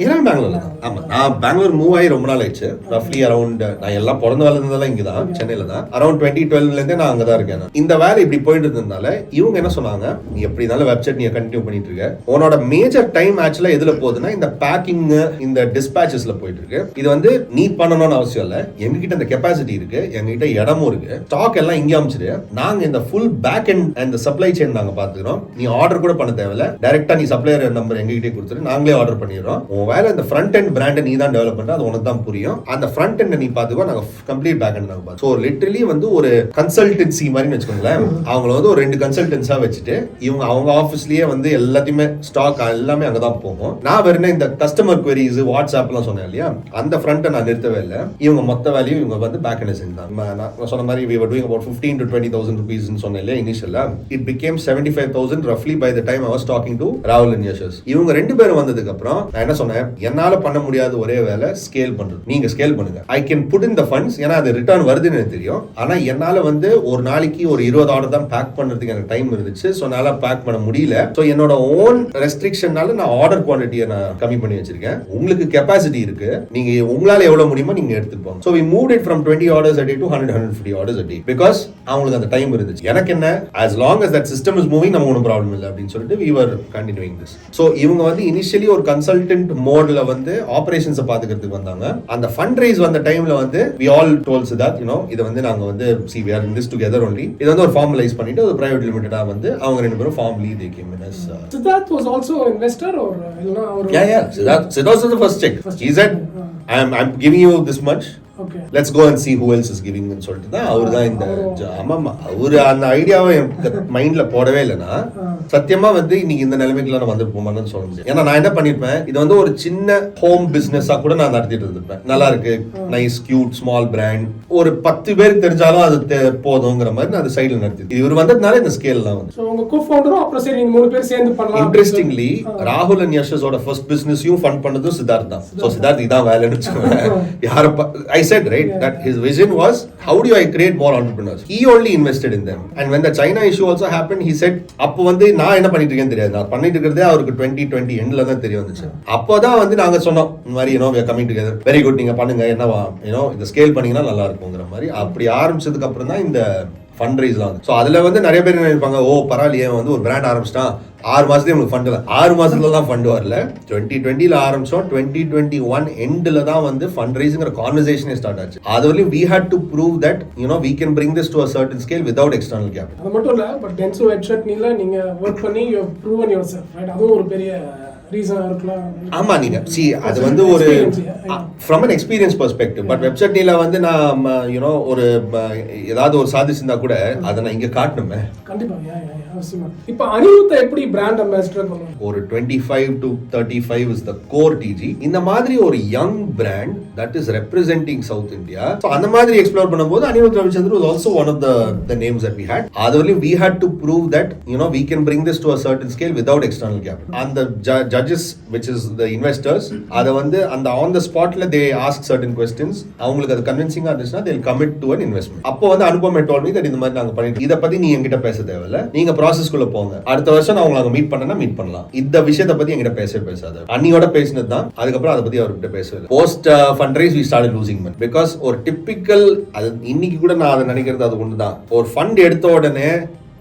எல்லாமே பெங்களூர்ல தான். ஆமா, நான் பெங்களூர் மூவ் ஆகி ரொம்ப நாள் ஆயிடுச்சு. ரஃப்லி அரௌண்ட், நான் எல்லாம் பிறந்த வளர்ந்ததெல்லாம் இங்க தான், சென்னையில தான். அரௌண்ட் 2012 இருந்தே நான் அங்கதான் இருக்கேன். இந்த வேலை இப்படி போயிட்டு இருந்ததுனால இவங்க என்ன சொன்னாங்க, நீ எப்படி இருந்தாலும் வெப்சைட் நீ கண்டினியூ பண்ணிட்டு இருக்க, உன்னோட மேஜர் டைம் ஆக்சுவலா எதுல போகுதுன்னா இந்த பேக்கிங், இந்த டிஸ்பேச்சஸ்ல போயிட்டு இருக்கு. இது வந்து நீ பண்ணணும்னு அவசியம் இல்ல, எங்ககிட்ட இந்த கெப்பாசிட்டி இருக்கு, எங்ககிட்ட இடமும் இருக்கு, ஸ்டாக் எல்லாம் இங்க அமைச்சிரு, நாங்க இந்த full pack and and supply chain நாங்க பாத்துக்கிறோம், நீ ஆர்டர் கூட பண்ண தேவையில்ல, டைரக்டா நீ சப்ளையர் நம்பர் எங்ககிட்டே கொடுத்துரு, நாங்களே ஆர்டர் பண்ணிடுறோம். உன் வேலை இந்த ஃப்ரண்ட் அண்ட் பிராண்டை நீ தான் டெவலப் பண்ற, அது உனக்கு தான் புரியும். அந்த ஃப்ரண்ட் அண்ட் நீ பாத்துக்கோ, நாங்க கம்ப்ளீட் பேக் அண்ட் நாங்க பாத்து. சோ லிட்டரலி வந்து ஒரு கன்சல்டன்சி மாதிரி வச்சுக்கோங்களேன். அவங்கள வந்து ஒரு 2 கன்சல்டன்ஸா வச்சுட்டு இவங்க அவங்க ஆபீஸ்லயே வந்து எல்லாத்தையுமே ஸ்டாக் எல்லாமே அங்கதான் போகும். நான் வெறும் இந்த கஸ்டமர் குவரிஸ் வாட்ஸ்அப்லாம் சொன்னேன் இல்லையா, அந்த ஃப்ரண்ட்டை நான் நிறுத்தவே இல்லை. இவங்க மொத்த வேலையும் இவங்க வந்து பேக் அண்ட் செஞ்சாங்க. நான் சொன்ன மாதிரி we were doing about 15 to 20,000 rupees ன்னு சொன்னேன் இல்லையா இனிஷியலா. It became 75,000 roughly by the time I was talking to Rahul and Yashas. இவங்க 2 பேரும் வந்ததுக்கு அப்புறம் நான் என்ன சொன்னேன், என்னால பண்ண முடியாத ஒரே வேலை ஸ்கேல் பண்றது. நீங்க ஸ்கேல் பண்ணுங்க, I can put in the funds, ஏன்னா அது ரிட்டர்ன் வருதுன்னு எனக்கு தெரியும். ஆனா என்னால வந்து ஒரு நாளைக்கு ஒரு 20 ஆர்டர் தான் பேக் பண்றதுக்கு எனக்கு டைம் இருந்துச்சு. சோ என்னால பேக் பண்ண முடியல. சோ என்னோட ஓன் ரெஸ்ட்ரிக்ஷனால நான் ஆர்டர் குவான்டிட்டியை நான் கம்மி பண்ணி வச்சிருக்கேன். உங்களுக்கு கெப்பாசிட்டி இருக்கு, நீங்க உங்களால எவ்வளவு முடியுமோ நீங்க எடுத்துட்டு போங்க. So we moved it from 20 orders a day to 100-150 orders a day because அவங்களுக்கு அந்த டைம் இருந்துச்சு. எனக்கு என்ன, as long as that system is moving நமக்கு ஒன்றும் ப்ராப்ளம் இல்லை அப்படின்னு சொல்லிட்டு we were continuing this. So இவங்க வந்து இனிஷியலி ஒரு கன்சல்டன்ட் மோட்ல வந்து ஆபரேஷன்ஸ் பாத்துக்கிறதுக்கு வந்தாங்க. அந்த ஃபண்ட் ரைஸ் வந்த டைம்ல வந்து we all told Siddharth, you know, இத வந்து நாங்க வந்து see we are in this together only, இது வந்து ஒரு ஃபார்மலைஸ் பண்ணிட்டு ஒரு பிரைவேட் லிமிட்டடா வந்து அவங்க 2 பேரும் formally they came in as Siddharth was also an investor or yeah Siddharth was the first check. He said I'm giving you this much, okay, let's go and see who else is giving ன்னு சொல்லிட்டு தான் அவர் தான் இந்த ஆமாமா அவரு அந்த ஐடியாவை மைண்ட்ல போடவே இல்லைன்னா சத்தியமா வந்து இன்னைக்கு இந்த நிலைமைக்குள்ள நான் வந்து போமான்னு சொல்ல முடியும். ஏன்னா நான் என்ன பண்ணிருப்பேன், இது வந்து ஒரு சின்ன ஹோம் பிசினஸா கூட நான் நடத்திட்டு இருந்திருப்பேன். நல்லா இருக்கு, நைஸ் கியூட் ஸ்மால் பிராண்ட், ஒரு 10 பேருக்கு தெரிஞ்சாலும் அது போதுங்கிற மாதிரி நான் அது சைடுல நடத்தி. இவர் வந்ததுனால இந்த ஸ்கேல் தான் வந்து. சோ உங்க கோ-ஃபவுண்டரும் அப்புறம் சரி நீங்க 3 பேர் சேர்ந்து பண்ணலாம். இன்ட்ரெஸ்டிங்லி ராகுல் அண்ட் யஷஸோட ஃபர்ஸ்ட் பிசினஸையும் ஃபண்ட் பண்ணதும் சித்தார்த் தான். சோ சித்தார்த் இதான் வேலைன்னு வச்சுக்கோங்க. யார I said right that his vision was how do I create more entrepreneurs. He only invested in them. And when the China issue also happened, he said அப்போ வந்து நான் என்ன பண்ணிட்டு இருக்கேன்னு தெரியாது, நான் பண்ணிட்டு இருக்கிறதே அவருக்கு 2020 எண்ட்ல தான் தெரிய வந்துச்சு. அப்போதான் வந்து நாங்க சொன்னோம் இந்த மாதிரி we are coming together, very good, நீங்க பண்ணுங்க, என்னவா இந்த ஸ்கேல் பண்ணீங்கன்னா நல்லா இருக்குங்கிற மாதிரி. அப்படி ஆரம்பிச்சதுக்கு அப்புறம் தான் இந்த ஃபண்ட் ரைஸ்லாம் வந்து. ஸோ அதுல வந்து நிறைய பேர் என்ன நினைப்பாங்க, ஓ பரவாயில்லையே வந்து ஒரு பிராண்ட் ஆரம்பிச்சிட்டான் 6 மாசத்துலயே உங்களுக்கு ஃபண்ட் இல்லை. 6 மாசத்துலலாம் ஃபண்ட் வரல. 2020ல ஆரம்பிச்சோம், 2021 எண்ட்ல தான் வந்து ஃபண்ட் ரைஸிங்கிற கான்வர்சேஷனே ஸ்டார்ட் ஆச்சு. அது வரையும் we had to prove that we can bring this to a certain scale without external capital. அது மட்டும் இல்ல, பட் டென்சோ வெப்சைட் நீங்க வர்க் பண்ணி you have proven yourself, right? அதுவும் ஒரு பெரிய ரீசனா இருக்கலாம். ஆமா, நீங்க அது வந்து ஒரு from an experience perspective, but website நீல வந்து நான் ஒரு ஏதாவது ஒரு சாதிச்சிருந்தா கூட அதை நான் இங்க காட்டணுமே. கண்டிப்பா அவசியமா. இப்போ அனிருத் எப்படி பிராண்ட் அம்பாசிடர் பண்ணுவாங்க? ஒரு 25 to 35 is the core TG. இந்த மாதிரி ஒரு young brand that is representing South India. So அந்த மாதிரி எக்ஸ்ப்ளோர் பண்ணும்போது Anirudh Ravichandran was also one of the names that we had. அதுவரை we had to prove that we can bring this to a certain scale without external capital. And the judges, which is the investors, அத வந்து அந்த on the spotல they ask certain questions. அவங்களுக்கு அது கன்வின்சிங்கா இருந்துச்சுன்னா they'll commit to an investment. அப்போ வந்து அனுபவம் told me that இந்த மாதிரி நாங்க பண்ணிட்டு இத பத்தி நீ என்கிட்ட பேச தேவையில்ல, நீங்க ப்ராசஸ்க்குள்ள போங்க, அடுத்த வருஷம் நான் உங்களை மீட் பண்ணனா மீட் பண்ணலாம், இந்த விஷயத்தை பத்தி என்கிட்ட பேசாத. அன்னியோட பேசினது தான், அதுக்கப்புறம் அதை பத்தி அவர்கிட்ட பேசவே இல்லை. Post fund raise we started losing money because ஒரு டிப்பிக்கல், அது இன்னைக்கு கூட நான் அதை நினைக்கிறது அது ஒண்ணுதான். ஒரு ஃபண்ட் எடுத்த உடனே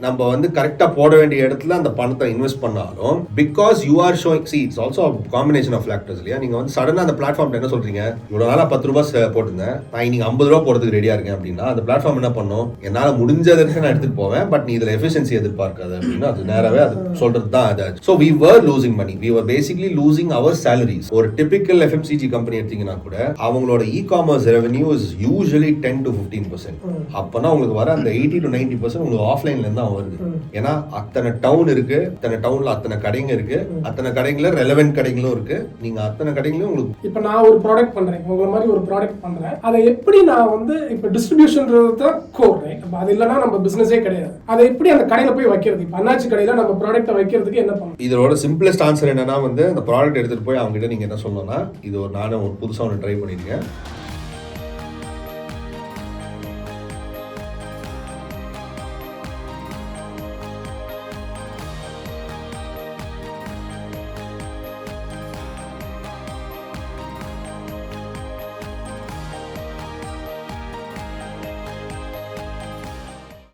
நம்ம வந்து கரெக்டா போட வேண்டிய இடத்துல அந்த பணத்தை இன்வெஸ்ட் பண்ணாலும் because you are showing, see it's also a combination of factors இல்லையா. நீங்க வந்து சடனா அந்த பிளாட்ஃபார்ம்ல என்ன சொல்றீங்க, இவ்வளவு நாளா 10 ரூபாய் போட்டிருந்தேன், நான் இன்னைக்கு 50 ரூபாய் போடுறதுக்கு ரெடியா இருக்கேன் அப்படின்னா அந்த பிளாட்ஃபார்ம் என்ன பண்ணும், என்னால முடிஞ்சதற்கு நான் எடுத்துட்டு போவேன், பட் நீ இதுல எஃபிஷியன்சி எதிர்பார்க்காது அப்படின்னா அது நேராவே அது சொல்றது தான் அது. So we were losing money, we were basically losing our salaries. ஒரு டிபிக்கல் FMCG கம்பெனி எடுத்தீங்கன்னா கூட அவங்களோட e-commerce revenue is usually 10 to 15%. அப்பனா உங்களுக்கு வர அந்த 80 to 90% உங்களுக்கு ஆஃப்லைன்ல இருந்தா வருது. ஏன்னா அத்தனை டவுன் இருக்கு, அத்தனை டவுன்ல அத்தனை கடைங்க இருக்கு, அத்தனை கடைங்கள ரெலவென்ட் கடைங்களும் இருக்கு, நீங்க அத்தனை கடைங்களும் உங்களுக்கு. இப்ப நான் ஒரு ப்ராடக்ட் பண்றேன், உங்க மாதிரி ஒரு ப்ராடக்ட் பண்றேன், அதை எப்படி நான் வந்து இப்ப டிஸ்ட்ரிபியூஷன்ன்றது தான் கோர், ரைட்? அப்ப அது இல்லனா நம்ம பிசினஸே கிடையாது. அதை எப்படி அந்த கடையில போய் வைக்கிறது? இப்ப அண்ணாச்சி கடையில நம்ம ப்ராடக்ட்டை வைக்கிறதுக்கு என்ன பண்ணணும்? இதோட சிம்பிளஸ்ட் ஆன்சர் என்னன்னா வந்து அந்த ப்ராடக்ட் எடுத்துட்டு போய் அவங்க கிட்ட நீங்க என்ன சொல்லணும்னா, இது ஒரு நானே ஒரு புதுசா ஒன்று ட்ரை பண்ணிருக்கேன்,